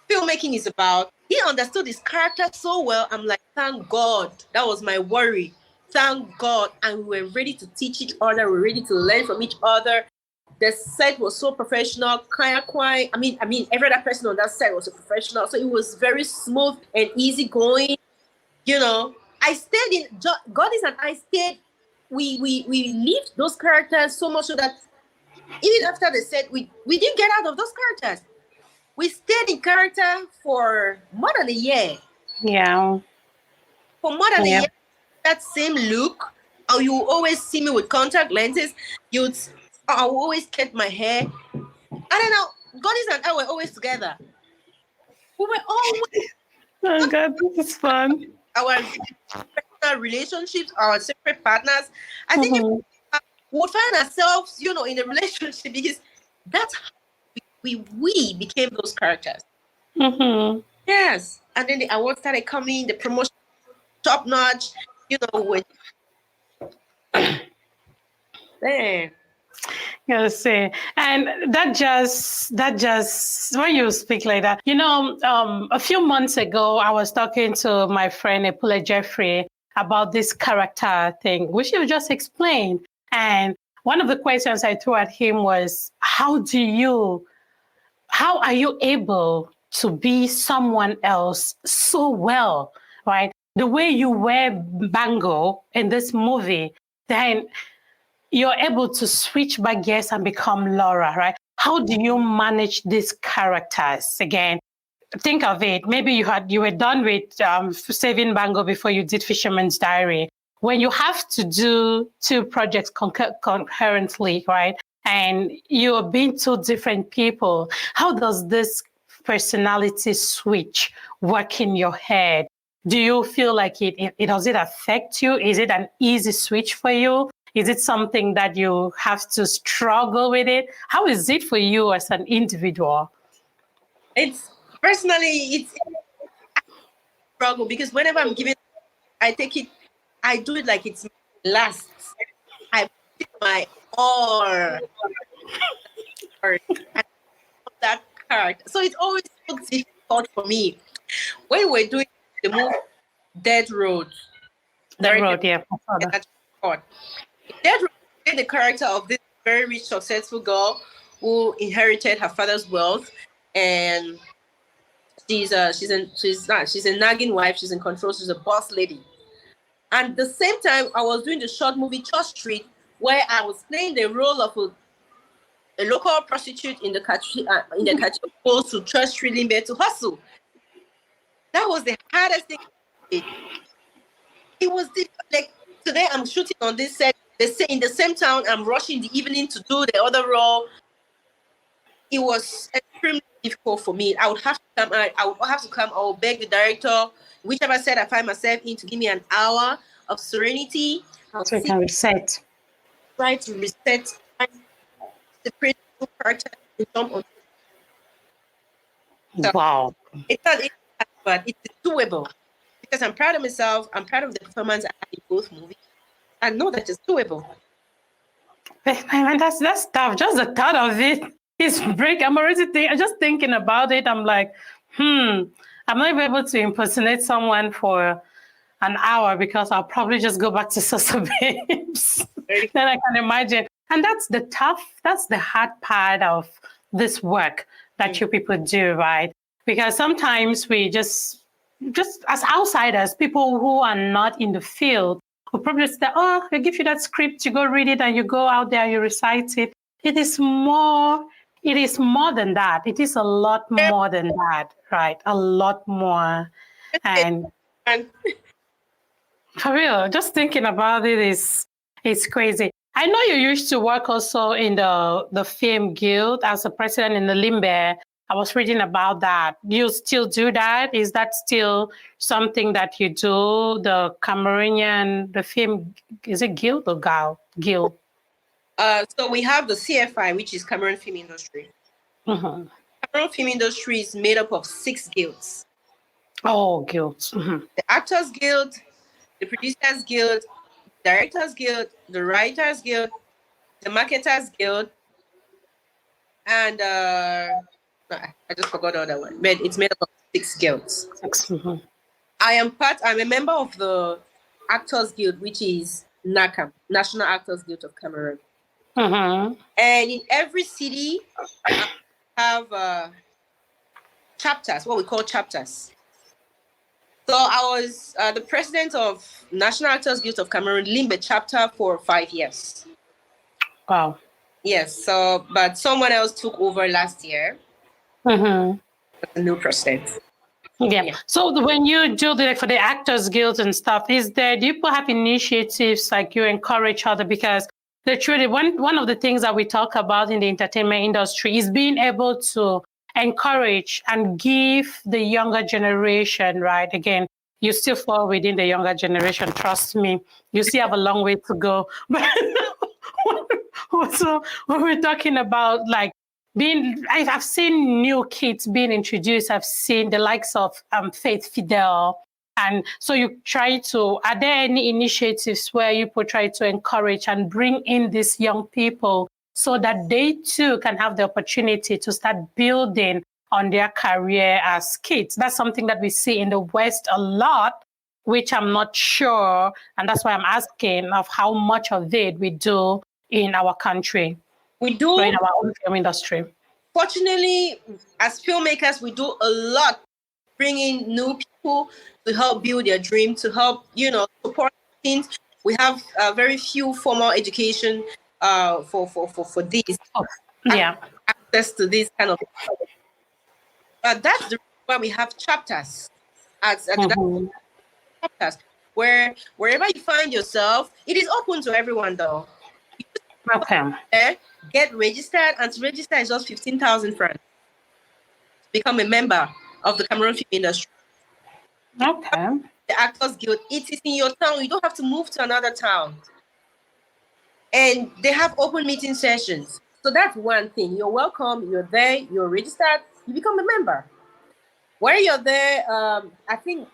filmmaking is about. He understood his character so well. I'm like, thank God. That was my worry. Thank God. And we were ready to teach each other. We were ready to learn from each other. The set was so professional. I mean, every other person on that set was a professional. So it was very smooth and easygoing. You know, I stayed in Goddess and I stayed. We lived those characters so much so that even after the set, we didn't get out of those characters. We stayed in character for more than a year. Yeah. For more than a year, that same look. Oh, you always see me with contact lenses. I will always cut my hair. I don't know. Goddess and I were always together. We were always. Oh God, this is fun. Our personal relationships, our separate partners. I think we'll find ourselves, in a relationship because that's how we became those characters. Yes. And then the awards started coming, the promotion top notch, with man. Yes, and that just when you speak like that, a few months ago I was talking to my friend Epule Jeffrey about this character thing, which you just explained. And one of the questions I threw at him was, how are you able to be someone else so well, right? The way you wear Bango in this movie, then you're able to switch back gears and become Laura, right? How do you manage these characters? Again, think of it. Maybe you were done with Saving Bango before you did Fisherman's Diary. When you have to do two projects concurrently, right? And you're being two different people, how does this personality switch work in your head? Do you feel like does it affect you? Is it an easy switch for you? Is it something that you have to struggle with it? How is it for you as an individual? It's a struggle because whenever I'm giving, I do it like it's my last. I put my all that card. So it's always so difficult for me. When we're doing the movie Dead Road. Dead Road, yeah. Dead Road is the character of this very rich, successful girl who inherited her father's wealth, and she's a nagging wife. She's in control. She's a boss lady. And at the same time, I was doing the short movie Church Street, where I was playing the role of a local prostitute in the country goes to Church Street Limbe to hustle. That was the hardest thing. It was like today I'm shooting on this set. They say in the same town, I'm rushing the evening to do the other role. It was extremely difficult for me. I would have to come. I would beg the director, whichever set I find myself in, to give me an hour of serenity. So you can reset. Try to reset, separate two characters and jump on. So wow. It's not easy, but it's doable. Because I'm proud of myself. I'm proud of the performance I had in both movies. I know that it's doable. Man, that's tough. Just the thought of it is break. I'm just thinking about it. I'm like, I'm not able to impersonate someone for an hour because I'll probably just go back to Sosa Babes. Then I can imagine. And that's the hard part of this work that you people do, right? Because sometimes we just as outsiders, people who are not in the field, will probably say, oh, they give you that script, you go read it and you go out there and you recite it. It is more than that. It is a lot more than that, right? A lot more. And for real, just thinking about it is crazy. I know you used to work also in the Film Guild as a president in the Limbe. I was reading about that. Do you still do that? Is that still something that you do? The Cameroonian, the film, is it Guild or Guild? So we have the CFI, which is Cameroon Film Industry. Mm-hmm. Cameroon Film Industry is made up of 6 guilds. Oh, guilds. Mm-hmm. The Actors Guild, the Producers Guild, the Directors Guild, the Writers Guild, the Marketers Guild, and I just forgot the other one. But it's made up of 6 guilds. 6. Mm-hmm. I'm a member of the Actors Guild, which is NACAM, National Actors Guild of Cameroon. Mm-hmm. And in every city, have chapters, what we call chapters. So I was the president of National Actors Guild of Cameroon Limbe chapter for 5 years. Wow. Yes. So, but someone else took over last year. Mm-hmm. The new president. Yeah. So when you do for the Actors Guild and stuff, do you have initiatives like you encourage other? Because the truth, one of the things that we talk about in the entertainment industry is being able to encourage and give the younger generation, right? Again, you still fall within the younger generation. Trust me, you still have a long way to go. But also, when we're talking about like I've seen new kids being introduced. I've seen the likes of Faith Fidel. And so are there any initiatives where you try to encourage and bring in these young people so that they too can have the opportunity to start building on their career as kids? That's something that we see in the West a lot, which I'm not sure. And that's why I'm asking of how much of it we do in our country. We do in our own film industry. Fortunately, as filmmakers, we do a lot, bringing new people to help build their dream, to help, support things. We have very few formal education for this. Oh, yeah. Access to this kind of. But that's the reason why we have chapters. Chapters where wherever you find yourself, it is open to everyone though. Okay. Get registered, and to register is just 15,000 francs. Become a member of the Cameroon film industry. Okay. The Actors Guild, it is in your town. You don't have to move to another town. And they have open meeting sessions. So that's one thing. You're welcome. You're there. You're registered. You become a member. While you're there, I think,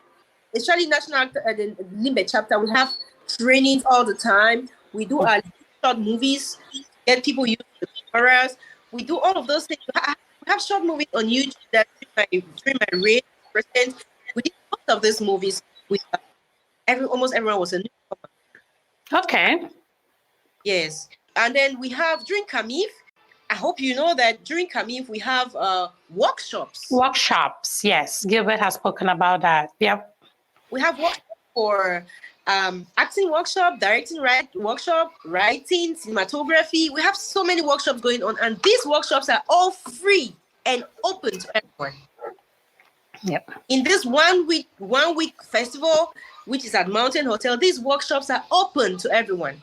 especially National the Limbe chapter, we have trainings all the time. We do our short movies, get people used to the cameras. We do all of those things. We have short movies on YouTube that during my reign president, we did most of these movies with almost everyone was a newcomer. Okay. Yes. And then we have during Camif, I hope you know that during Camif we have workshops. Workshops, yes. Gilbert has spoken about that. Yep. We have workshops for acting workshop, directing workshop, writing, cinematography. We have so many workshops going on, and these workshops are all free and open to everyone. Yep. In this one week festival, which is at Mountain Hotel, these workshops are open to everyone.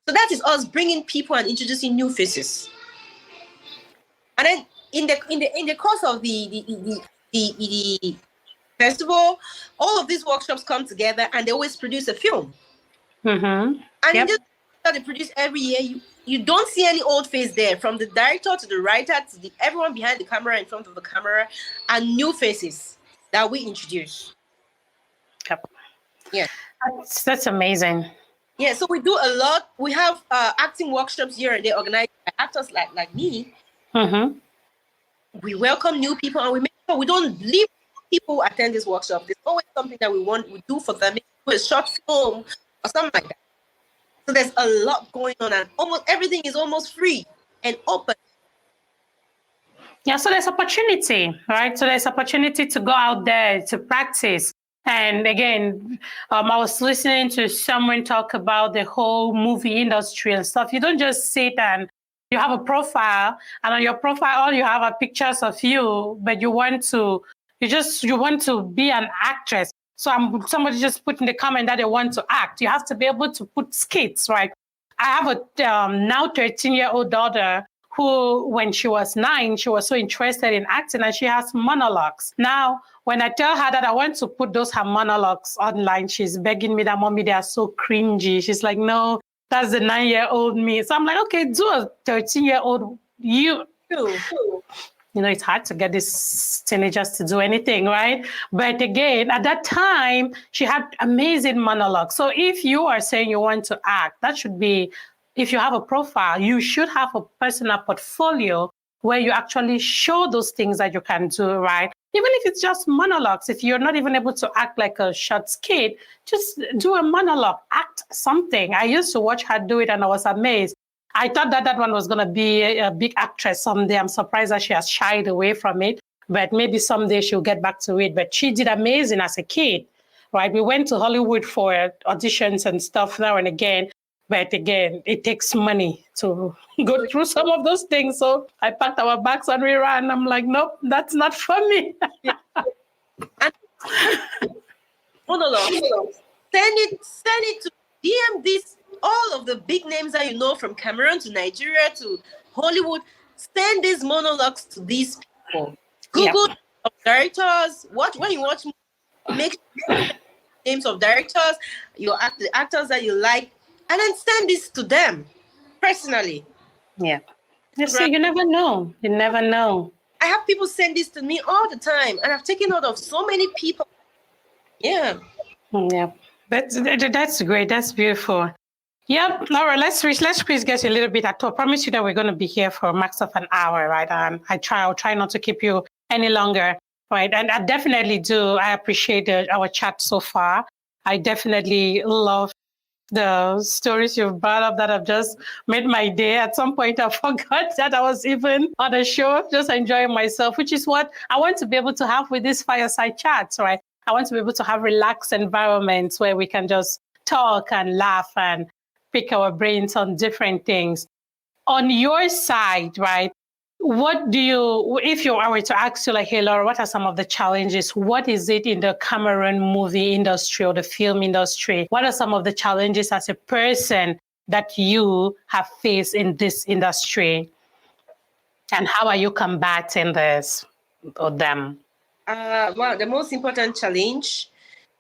So that is us bringing people and introducing new faces. And then in the course of the festival, all of these workshops come together and they always produce a film. Mm-hmm. And in this that they produce every year, you don't see any old face there, from the director to the writer to everyone behind the camera, in front of the camera, and new faces that we introduce. Yep. Yeah. That's amazing. Yeah, so we do a lot. We have acting workshops here and they organized by actors like me. Mm-hmm. We welcome new people and we make sure we don't leave people attend this workshop, there's always something that we do for them, maybe do a short film or something like that. So there's a lot going on, and almost everything is almost free and open. Yeah, so there's opportunity, right? So there's opportunity to go out there to practice. And again, I was listening to someone talk about the whole movie industry and stuff. You don't just sit and you have a profile, and on your profile, all you have are pictures of you, but you want to be an actress. So somebody just put in the comment that they want to act. You have to be able to put skits, right? I have a now 13-year-old daughter who, when she was 9, she was so interested in acting, and she has monologues. Now, when I tell her that I want to put her monologues online, she's begging me that, Mommy, they are so cringy. She's like, no, that's the 9-year-old me. So I'm like, okay, do a 13-year-old you. You know, it's hard to get these teenagers to do anything, right? But again, at that time, she had amazing monologues. So if you are saying you want to act, that should be, if you have a profile, you should have a personal portfolio where you actually show those things that you can do, right? Even if it's just monologues, if you're not even able to act like a short skit, just do a monologue, act something. I used to watch her do it and I was amazed. I thought that one was going to be a big actress someday. I'm surprised that she has shied away from it, but maybe someday she'll get back to it. But she did amazing as a kid, right? We went to Hollywood for auditions and stuff now and again. But again, it takes money to go through some of those things. So I packed our bags and we ran. I'm like, nope, that's not for me. Monologue. Send it to DM this. All of the big names that you know, from Cameroon to Nigeria to Hollywood, send these monologues to these people. Google directors. When you watch, make names of directors, the actors that you like, and then send this to them personally. Yeah. So you never know. You never know. I have people send this to me all the time, and I've taken note of so many people. Yeah. Yeah. That's great. That's beautiful. Yep, Laura, let's please get a little bit at all. I promise you that we're going to be here for a max of an hour, right? I'll try not to keep you any longer, right? And I definitely do. I appreciate our chat so far. I definitely love the stories you've brought up that have just made my day. At some point, I forgot that I was even on a show, just enjoying myself, which is what I want to be able to have with these fireside chats, right? I want to be able to have relaxed environments where we can just talk and laugh and pick our brains on different things. On your side, right, what do you, if I were to ask you, like, hey, Laura, what are some of the challenges? What is it in the Cameroon movie industry or the film industry? What are some of the challenges as a person that you have faced in this industry? And how are you combating this or them? Well, the most important challenge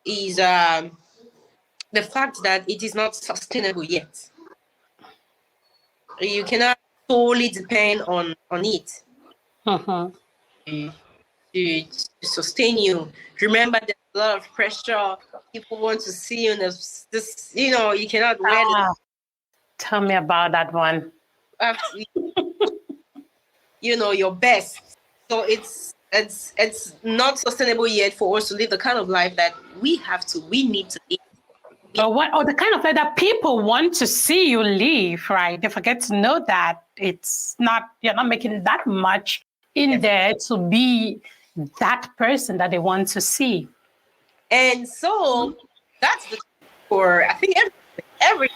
is the fact that it is not sustainable yet. You cannot solely depend on it to sustain you. Remember, there's a lot of pressure. People want to see you in this, you cannot wear Tell me about that one. Your best. So it's not sustainable yet for us to live the kind of life that we need to live. Or the kind of life that people want to see you live, right? They forget to know that you're not making that much in there to be that person that they want to see. And so that's for, I think, every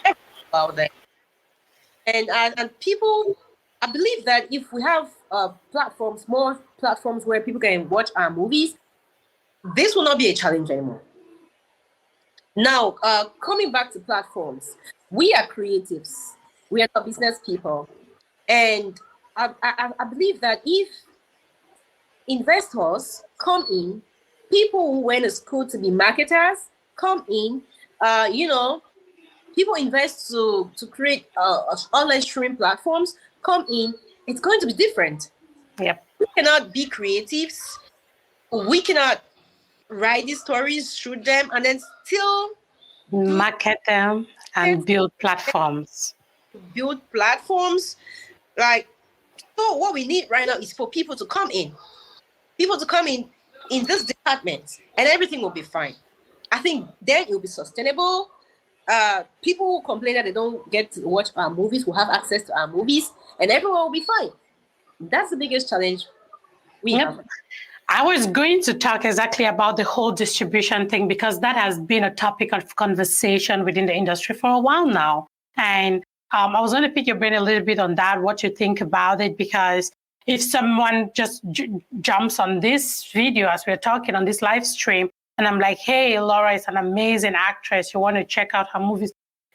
about that. And people, I believe that if we have more platforms where people can watch our movies, this will not be a challenge anymore. Now, coming back to platforms, we are creatives. We are not business people. And I believe that if investors come in, people who went to school to be marketers come in, people invest to create online streaming platforms come in, it's going to be different. Yep. We cannot be creatives. We cannot write these stories, shoot them, and then still market them and build platforms. So what we need right now is for people to come in. People to come in in this department, and everything will be fine. I think then it will be sustainable. People who complain that they don't get to watch our movies will have access to our movies, and everyone will be fine. That's the biggest challenge we have. I was going to talk exactly about the whole distribution thing because that has been a topic of conversation within the industry for a while now. And I was going to pick your brain a little bit on that, what you think about it, because if someone just jumps on this video as we're talking on this live stream, and I'm like, hey, Laura is an amazing actress, you want to check out her movies,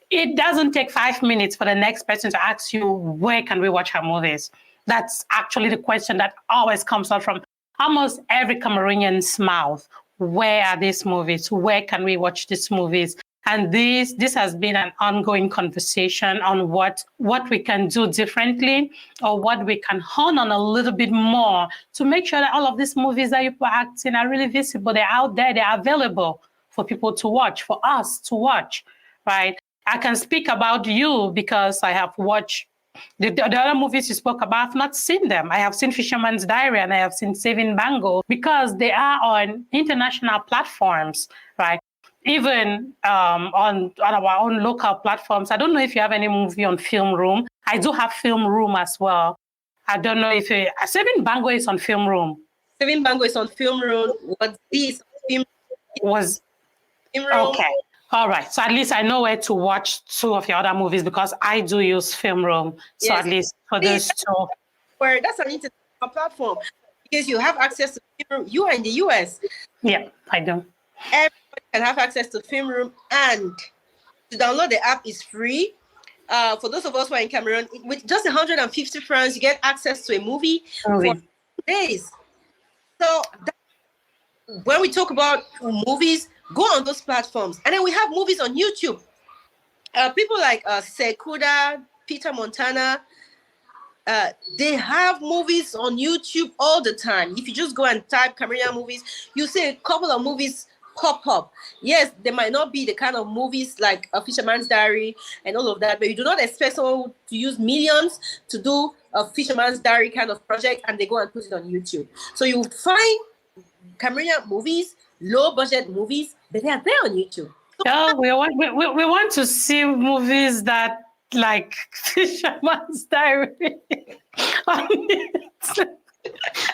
it doesn't take 5 minutes for the next person to ask you, where can we watch her movies? That's actually the question that always comes out from almost every Cameroonian's mouth. Where are these movies? Where can we watch these movies? And this has been an ongoing conversation on what we can do differently or what we can hone on a little bit more to make sure that all of these movies that you are acting are really visible. They're out there. They're available for people to watch, for us to watch, right? I can speak about you because I have watched the other movies you spoke about. I've not seen them. I have seen Fisherman's Diary and I have seen Saving Bango because they are on international platforms, right? Even on our own local platforms. I don't know if you have any movie on Film Room. I do have Film Room as well. I don't know if Saving Bango is on Film Room. Saving Bango is on Film Room. What this film was Film Room? Okay. All right. So at least I know where to watch two of your other movies because I do use Film Room. So Yes. at least for those two. Where that's an international platform because you have access to Film Room. You are in the US. Yeah, I do. Everybody can have access to Film Room, and to download the app is free. For those of us who are in Cameroon, with just 150 francs, you get access to a movie for days. So when we talk about movies, go on those platforms. And then we have movies on YouTube. People like Sekuda, Peter Montana, they have movies on YouTube all the time. If you just go and type Cameroonian movies, you see a couple of movies pop up. Yes, they might not be the kind of movies like A Fisherman's Diary and all of that, but you do not expect someone to use millions to do a Fisherman's Diary kind of project and they go and put it on YouTube. So you find Cameroonian movies, low budget movies, but they are there on YouTube. Yeah, we want to see movies that like Fisherman's Diary.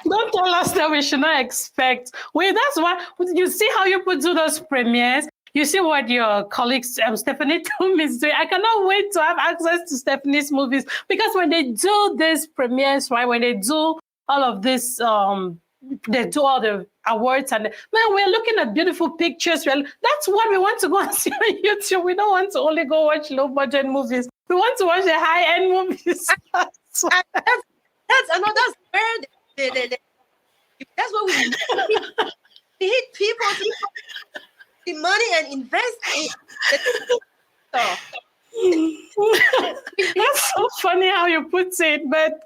Don't tell us that we should not expect. Wait, that's why you see how you put do those premieres. You see what your colleague Stephanie Tom is doing. I cannot wait to have access to Stephanie's movies because when they do these premieres, right? When they do all of this, they do all the awards and man, we're looking at beautiful pictures. Well, that's what we want to go and see on YouTube. We don't want to only go watch low budget movies. We want to watch the high end movies. That's where that's what we need people to the money and invest in stuff. That's so funny how you put it, but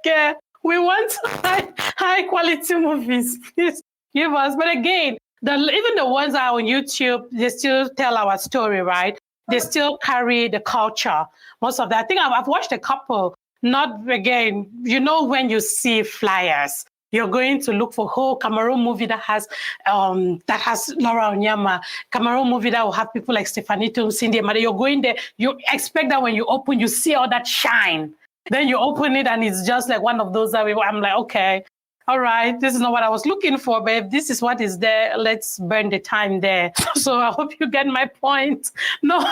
we want high quality movies. Please give us. But again, even the ones that are on YouTube, they still tell our story, right? They still carry the culture. Most of that. I think I've watched a couple. Not again, when you see flyers, you're going to look for whole Cameroon movie that has Laura Onyama, Cameroon movie that will have people like Stephanie Tom, Cindy Amade. You're going there, you expect that when you open, you see all that shine. Then you open it and it's just like one of those that I'm like, okay, all right, this is not what I was looking for, but if this is what is there, let's burn the time there. So I hope you get my point. No.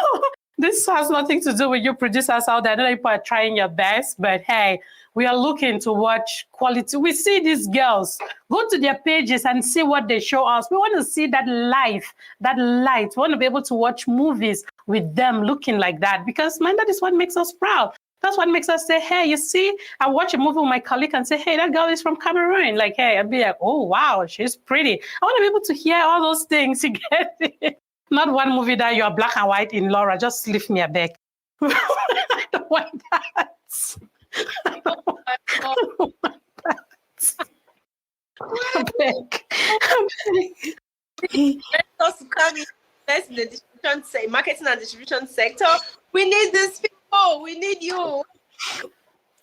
This has nothing to do with you producers out there. I know people are trying your best, but hey, we are looking to watch quality. We see these girls. Go to their pages and see what they show us. We want to see that life, that light. We want to be able to watch movies with them looking like that because, man, that is what makes us proud. That's what makes us say, hey, you see, I watch a movie with my colleague and say, hey, that girl is from Cameroon. Like, hey, I'd be like, oh, wow, she's pretty. I want to be able to hear all those things. You get it? Not one movie that you're black and white in Laura. Just leave me a bag. I don't want that. I don't want that. I'm beg. Us to come invest in the distribution marketing and distribution sector. We need these people. We need you.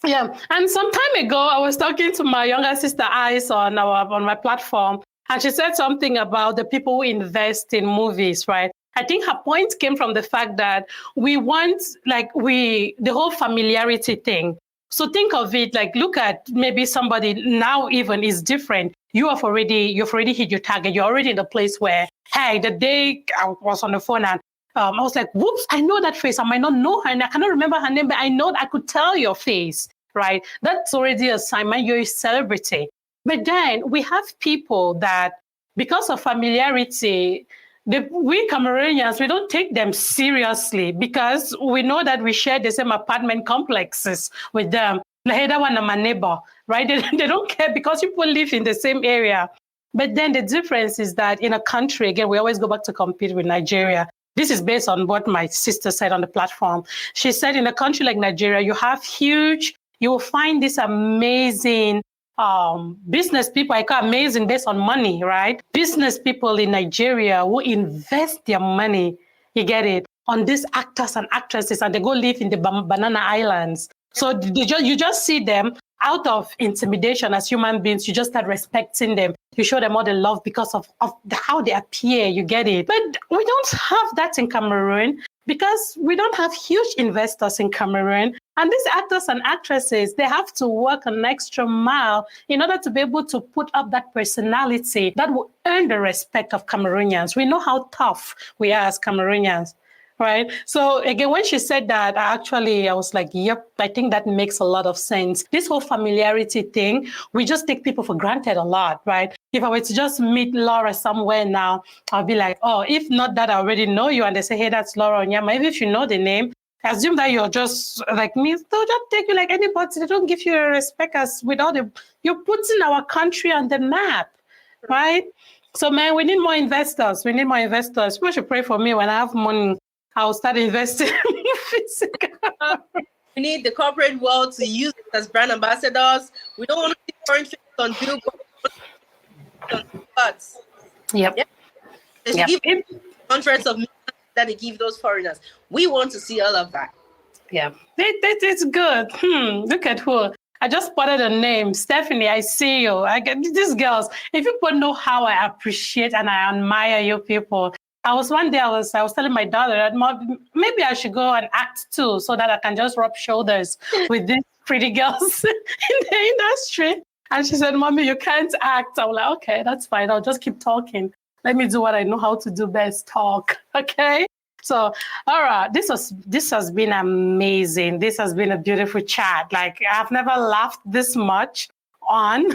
Yeah, and some time ago, I was talking to my younger sister Ice on my platform. And she said something about the people who invest in movies, right? I think her point came from the fact that we want, the whole familiarity thing. So think of it like, look at maybe somebody now even is different. You've already hit your target. You're already in the place where, hey, the day I was on the phone and I was like, whoops, I know that face. I might not know her and I cannot remember her name, but I know that I could tell your face, right? That's already a sign, man, you're a celebrity. But then we have people that, because of familiarity, we Cameroonians, we don't take them seriously because we know that we share the same apartment complexes with them. Like, that one, my neighbor, right? They don't care because people live in the same area. But then the difference is that in a country, again, we always go back to compete with Nigeria. This is based on what my sister said on the platform. She said in a country like Nigeria, you will find this amazing business people. I call amazing based on money, right? Business people in Nigeria who invest their money, you get it, on these actors and actresses, and they go live in the banana islands. So you just see them out of intimidation as human beings. You just start respecting them. You show them all the love because of how they appear, you get it. But we don't have that in Cameroon because we don't have huge investors in Cameroon. And these actors and actresses, they have to work an extra mile in order to be able to put up that personality that will earn the respect of Cameroonians. We know how tough we are as Cameroonians, right? So again, when she said that, I was like, yep, I think that makes a lot of sense. This whole familiarity thing, we just take people for granted a lot, right? If I were to just meet Laura somewhere now, I'll be like, oh, if not that I already know you, and they say, hey, that's Laura Onyama. Even if you know the name, assume that you're just like me. They'll just take you like anybody. They don't give you a respect you're putting our country on the map, right? So, man, we need more investors. We need more investors. People should pray for me. When I have money, I'll start investing. We need the corporate world to use it as brand ambassadors. We don't want to see foreign faces on billboards. Yep. They should give hundreds of millions that they give those foreigners. We want to see all of that. Yeah, it's good. Look at who. I just spotted a name. Stephanie, I see you. I get these girls. If people know how I appreciate and I admire you people. I was telling my daughter that maybe I should go and act too, so that I can just rub shoulders with these pretty girls in the industry. And she said, Mommy, you can't act. I was like, okay, that's fine. I'll just keep talking. Let me do what I know how to do best, talk. Okay. So, all right, this has been amazing. This has been a beautiful chat. Like, I've never laughed this much on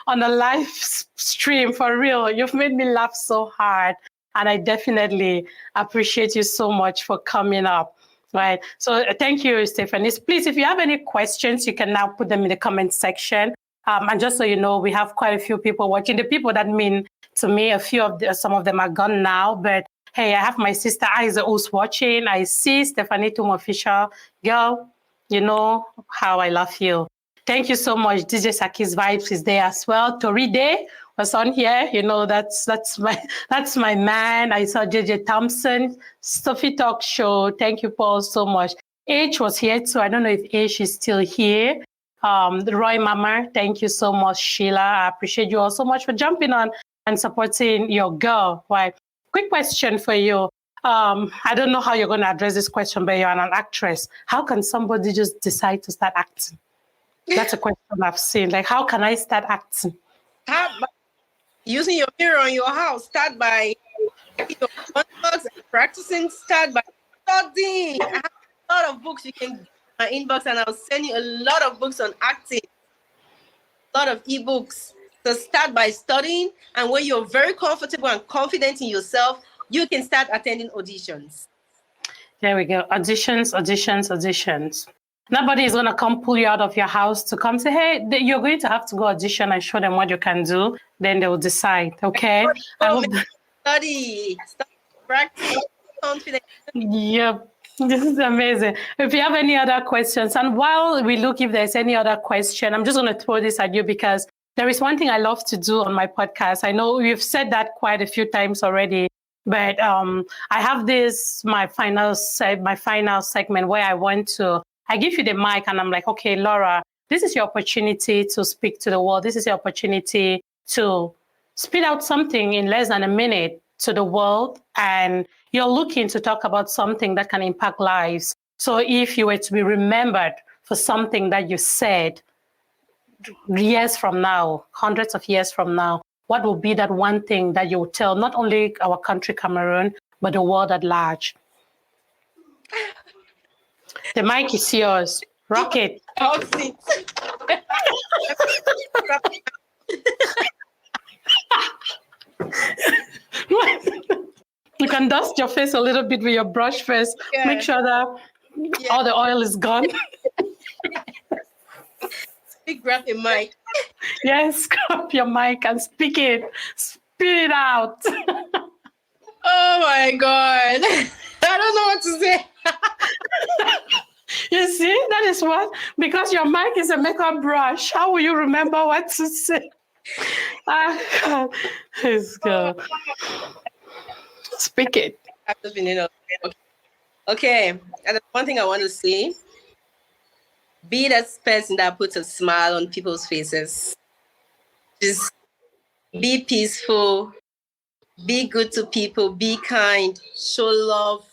a live stream, for real. You've made me laugh so hard. And I definitely appreciate you so much for coming up. Right. So thank you, Stephanie. Please, if you have any questions, you can now put them in the comment section. And just so you know, we have quite a few people watching. The people that mean to me, some of them are gone now. But hey, I have my sister Isa who's watching. I see Stephanie Tum Official. Girl, you know how I love you. Thank you so much. DJ Saki's Vibes is there as well. Toride was on here. You know, that's my man. I saw JJ Thompson, Sophie Talk Show. Thank you, Paul, so much. H was here too. I don't know if H is still here. Roy Mama, thank you so much, Sheila. I appreciate you all so much for jumping on and supporting your girl. Right. Quick question for you. I don't know how you're going to address this question, but you're an actress. How can somebody just decide to start acting? That's a question I've seen. Like, how can I start acting? Start by using your mirror in your house. Start by your and practicing. Start by studying. I have a lot of books you can get in my inbox, and I'll send you a lot of books on acting. A lot of ebooks. So start by studying, and when you're very comfortable and confident in yourself, you can start attending auditions. There we go. Auditions. Nobody is going to come pull you out of your house to come say, hey, you're going to have to go audition and show them what you can do. Then they will decide, okay? Study, practice, confidence. Yep. This is amazing. If you have any other questions, and while we look if there's any other question, I'm just going to throw this at you because there is one thing I love to do on my podcast. I know you've said that quite a few times already, but I have my final segment where I give you the mic and I'm like, okay, Laura, this is your opportunity to speak to the world. This is your opportunity to spit out something in less than a minute to the world, and you're looking to talk about something that can impact lives. So if you were to be remembered for something that you said years from now, hundreds of years from now, what will be that one thing that you will tell not only our country, Cameroon, but the world at large? The mic is yours. Rock it. You can dust your face a little bit with your brush first. Yeah. Make sure that all the oil is gone. Grab your mic. Yes, grab your mic and speak it. Spit it out. Oh my God. I don't know what to say. You see, that is what, because your mic is a makeup brush. How will you remember what to say? Let's go. Speak it. Okay. And one thing I want to say, be that person that puts a smile on people's faces. Just be peaceful, be good to people, be kind, show love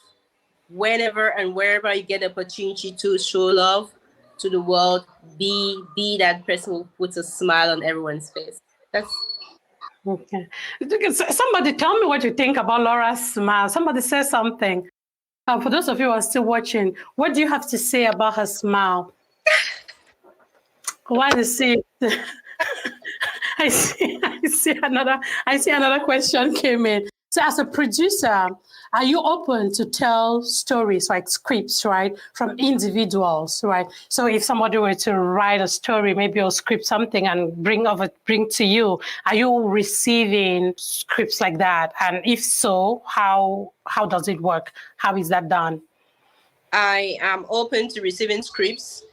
whenever and wherever you get the opportunity to show love to the world. Be that person who puts a smile on everyone's face. That's okay. Somebody tell me what you think about Laura's smile. Somebody say something. For those of you who are still watching, what do you have to say about her smile? Why to see it? I see another question came in. So as a producer, are you open to tell stories like scripts, right, from individuals, right? So if somebody were to write a story, maybe or script something and bring to you, are you receiving scripts like that? And if so, how does it work? How is that done? I am open to receiving scripts.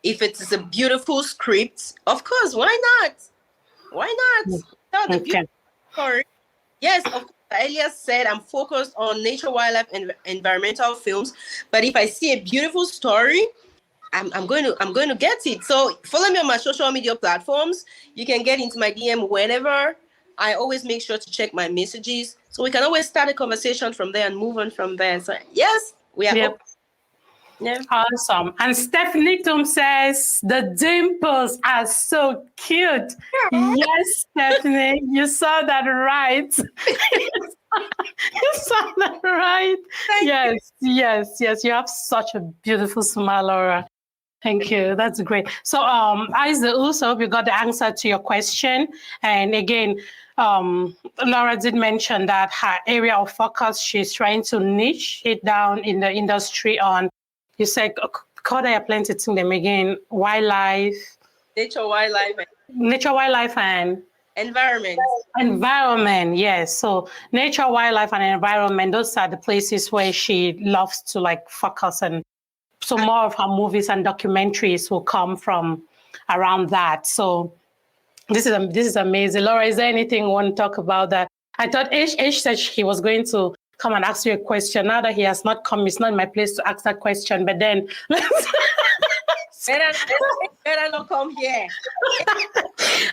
If it is a beautiful script, of course, why not? Why not? Tell the beautiful story. Yes, of course. Elias said I'm focused on nature, wildlife, and environmental films. But if I see a beautiful story, I'm going to get it. So follow me on my social media platforms. You can get into my DM whenever. I always make sure to check my messages, so we can always start a conversation from there and move on from there. So yes, we are. Yep. Yeah. Awesome. And Stephanie Tom says the dimples are so cute. Yeah. Yes, Stephanie, you saw that right. You saw that right. Yes. You have such a beautiful smile, Laura. Thank you. That's great. So, Isa, also hope you got the answer to your question. And again, Laura did mention that her area of focus, she's trying to niche it down in the industry on. You said, could I plenty to them again? Wildlife. Nature, wildlife. Nature, wildlife, and environment. Environment, yes. So nature, wildlife, and environment, those are the places where she loves to like focus. And so more of her movies and documentaries will come from around that. So this is amazing. Laura, is there anything you want to talk about that? I thought H said he was going to come and ask you a question. Now that he has not come, it's not my place to ask that question. But then better not come here.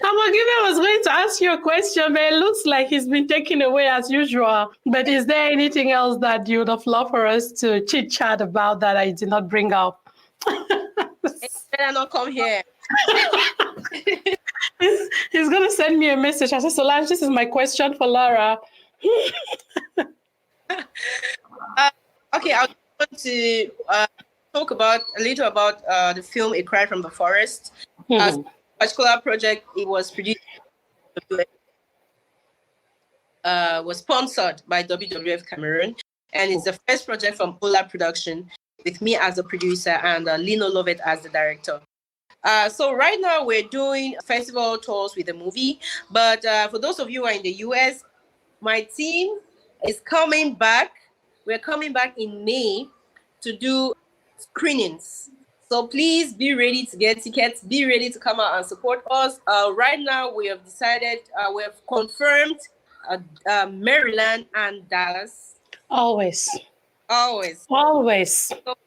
Amagibe was going to ask you a question, but it looks like he's been taken away as usual. But is there anything else that you would have loved for us to chit chat about that I did not bring up? Better not come here. He's going to send me a message. I said, Solange, this is my question for Laura. Okay, I want to talk a little about the film A Cry from the Forest. As a particular project, it was produced, was sponsored by WWF Cameroon, and it's the first project from Ola Production with me as a producer and Lino Lovett as the director. So right now we're doing festival tours with the movie, but for those of you who are in the US, my team is coming back. We're coming back in May to do screenings. So please be ready to get tickets. Be ready to come out and support us. Right now we have decided, we have confirmed Maryland and Dallas. Always. So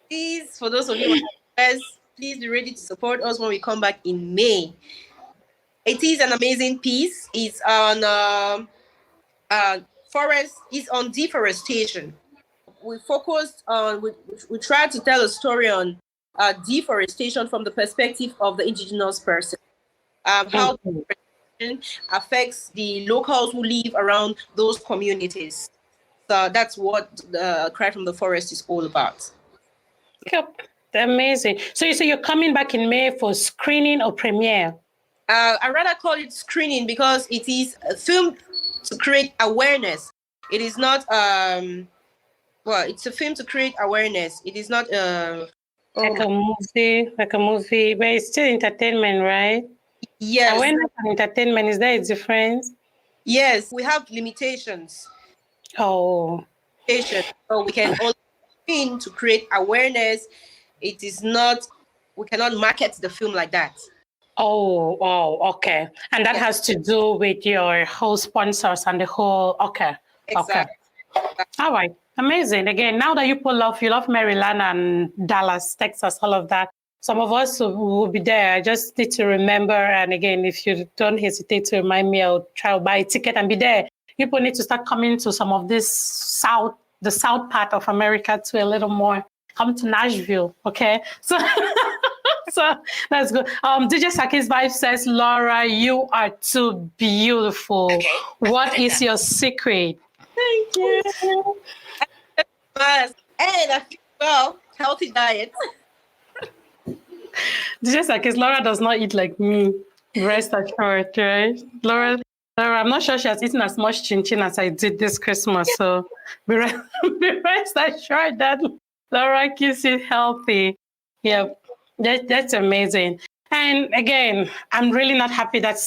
please, for those of you who are in the US, please be ready to support us when we come back in May. It is an amazing piece. It's on forest. It's on deforestation. We focused on. We tried to tell a story on deforestation from the perspective of the indigenous person. How deforestation affects the locals who live around those communities. So that's what the Cry from the Forest is all about. Yep. Amazing. So you say you're coming back in May for screening or premiere? I rather call it screening because it is a film to create awareness. It is not it's a film to create awareness. It is not like a movie, but it's still entertainment, right? Yes. Awareness and entertainment, is there a difference? Yes, we have limitations. Oh. So we can only film to create awareness. It is not, we cannot market the film like that. Oh, okay. And that has to do with your whole sponsors and the whole, okay. Exactly. Okay. All right. Amazing. Again, now that you love Maryland and Dallas, Texas, all of that. Some of us will be there. I just need to remember. And again, if you don't hesitate to remind me, I'll try to buy a ticket and be there. People need to start coming to some of this the south part of America to a little more. Come to Nashville, okay? So, so that's good. DJ Saki's vibe says, Laura, you are too beautiful. Okay. What is your secret? Thank you. And I feel well, healthy diet. DJ Sakis, Laura does not eat like me. Rest assured, right? Laura, I'm not sure she has eaten as much chin-chin as I did this Christmas. So be rest assured that Laura keeps it healthy. Yeah, that's amazing. And again, I'm really not happy that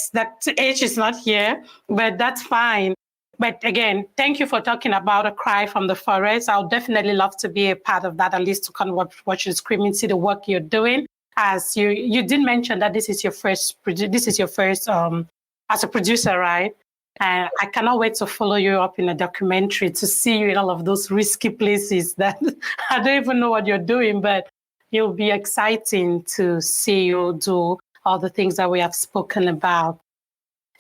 H is not here, but that's fine. But again, thank you for talking about A Cry from the Forest. I'll definitely love to be a part of that, at least to kind of watch you scream and see the work you're doing. As you did mention that this is your first as a producer, right? And I cannot wait to follow you up in a documentary to see you in all of those risky places that I don't even know what you're doing, but it'll be exciting to see you do all the things that we have spoken about.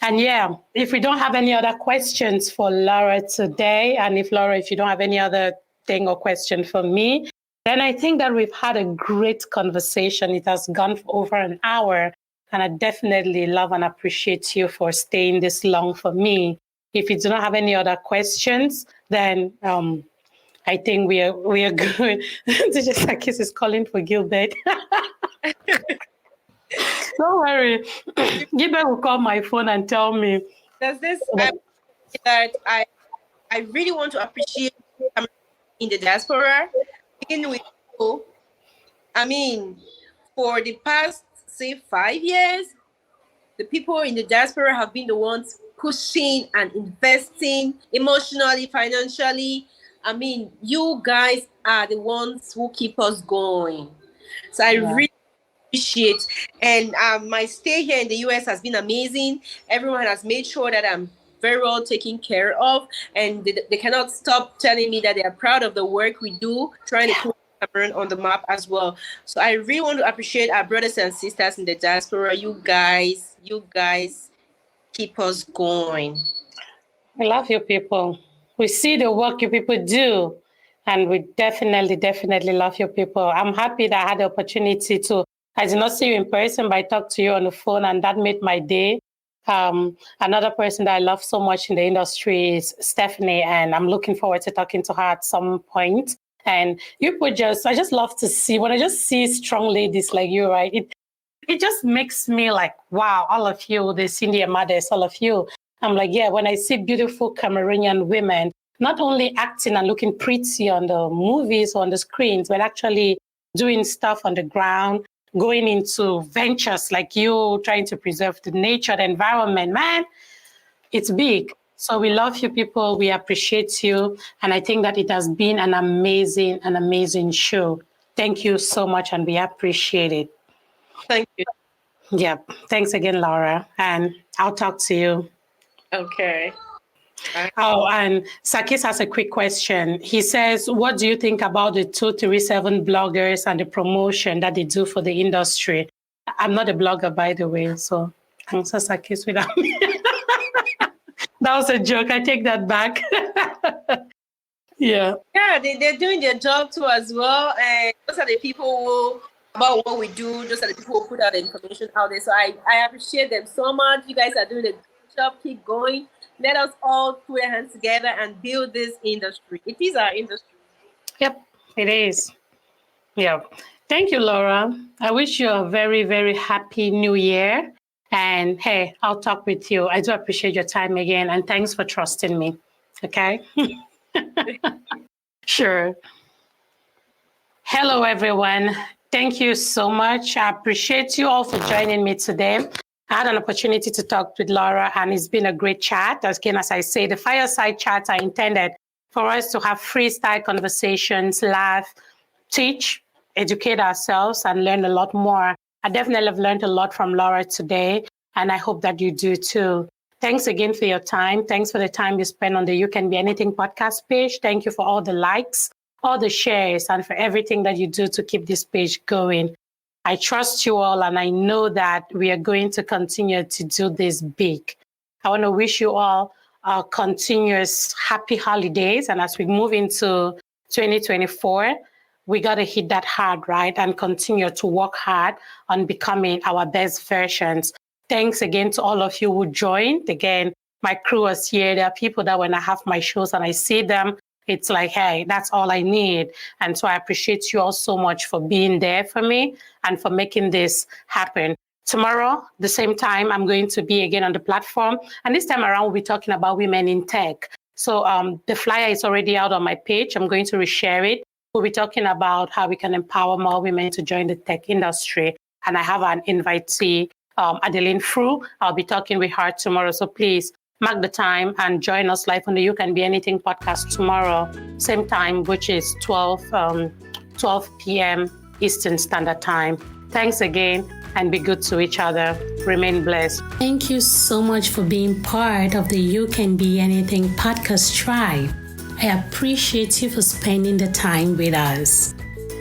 And yeah, if we don't have any other questions for Laura today, and if you don't have any other thing or question for me, then I think that we've had a great conversation. It has gone for over an hour, and I definitely love and appreciate you for staying this long for me. If you do not have any other questions, then I think we are good. DJ Sakis is calling for Gilbert. Don't worry. Gilbert will call my phone and tell me. There's this that I really want to appreciate in the diaspora. Begin with you. I mean, for the past, say, 5 years, the people in the diaspora have been the ones pushing and investing emotionally, financially. I mean, you guys are the ones who keep us going. So I really appreciate. And my stay here in the US has been amazing. Everyone has made sure that I'm very well taken care of, and they cannot stop telling me that they are proud of the work we do, trying to put Cameroon on the map as well. So I really want to appreciate our brothers and sisters in the diaspora. You guys keep us going. I love you people. We see the work you people do, and we definitely love you people. I'm happy that I had the opportunity to, I did not see you in person, but I talked to you on the phone, and that made my day. Another person that I love so much in the industry is Stephanie, and I'm looking forward to talking to her at some point. And you people I just love to see, when I just see strong ladies like you, right? It just makes me like, wow, all of you, the Cindy Amades, all of you. I'm like, yeah, when I see beautiful Cameroonian women, not only acting and looking pretty on the movies or on the screens, but actually doing stuff on the ground, going into ventures like you, trying to preserve the nature, the environment, man, it's big. So we love you people. We appreciate you. And I think that it has been an amazing show. Thank you so much, and we appreciate it. Thank you. Yeah. Thanks again, Laura. And I'll talk to you. Okay. Oh, and Sakis has a quick question. He says, what do you think about the 237 bloggers and the promotion that they do for the industry? I'm not a blogger, by the way, so Answers are kids without me. That was a joke. I take that back. Yeah. Yeah, they're doing their job too as well. And those are the people who, about what we do, those are the people who put out the information out there. So I appreciate them so much. You guys are doing a good job. Keep going. Let us all put our hands together and build this industry. It is our industry. Yep, it is. Yeah. Thank you, Laura. I wish you a very, very happy new year. And hey, I'll talk with you. I do appreciate your time again. And thanks for trusting me. Okay. Sure. Hello, everyone. Thank you so much. I appreciate you all for joining me today. I had an opportunity to talk with Laura, and it's been a great chat. Again, as I say, the fireside chats are intended for us to have freestyle conversations, laugh, teach, educate ourselves, and learn a lot more. I definitely have learned a lot from Laura today, and I hope that you do too. Thanks again for your time. Thanks for the time you spent on the You Can Be Anything podcast page. Thank you for all the likes, all the shares, and for everything that you do to keep this page going. I trust you all, and I know that we are going to continue to do this big. I want to wish you all continuous happy holidays. And as we move into 2024, we got to hit that hard, right? And continue to work hard on becoming our best versions. Thanks again to all of you who joined. Again, my crew was here. There are people that when I have my shows and I see them, it's like, hey, that's all I need. And so I appreciate you all so much for being there for me and for making this happen. Tomorrow, the same time, I'm going to be again on the platform. And this time around, we'll be talking about women in tech. So the flyer is already out on my page. I'm going to reshare it. We'll be talking about how we can empower more women to join the tech industry. And I have an invitee, Adeline Fru. I'll be talking with her tomorrow. So please mark the time and join us live on the You Can Be Anything podcast tomorrow, same time, which is 12 p.m. Eastern Standard Time. Thanks again, and be good to each other. Remain blessed. Thank you so much for being part of the You Can Be Anything podcast tribe. I appreciate you for spending the time with us.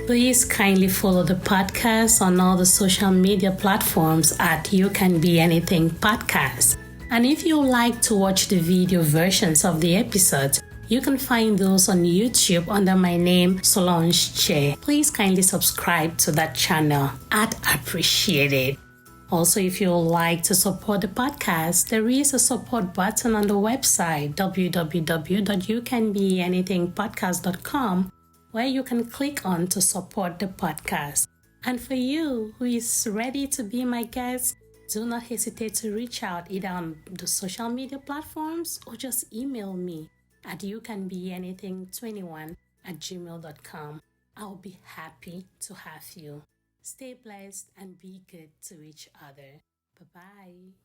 Please kindly follow the podcast on all the social media platforms at You Can Be Anything Podcast. And if you like to watch the video versions of the episodes, you can find those on YouTube under my name, Solange Che. Please kindly subscribe to that channel. I'd appreciate it. Also, if you would like to support the podcast, there is a support button on the website, www.youcanbeanythingpodcast.com, where you can click on to support the podcast. And for you who is ready to be my guest, do not hesitate to reach out either on the social media platforms or just email me at youcanbeanything21@gmail.com. I'll be happy to have you. Stay blessed and be good to each other. Bye-bye.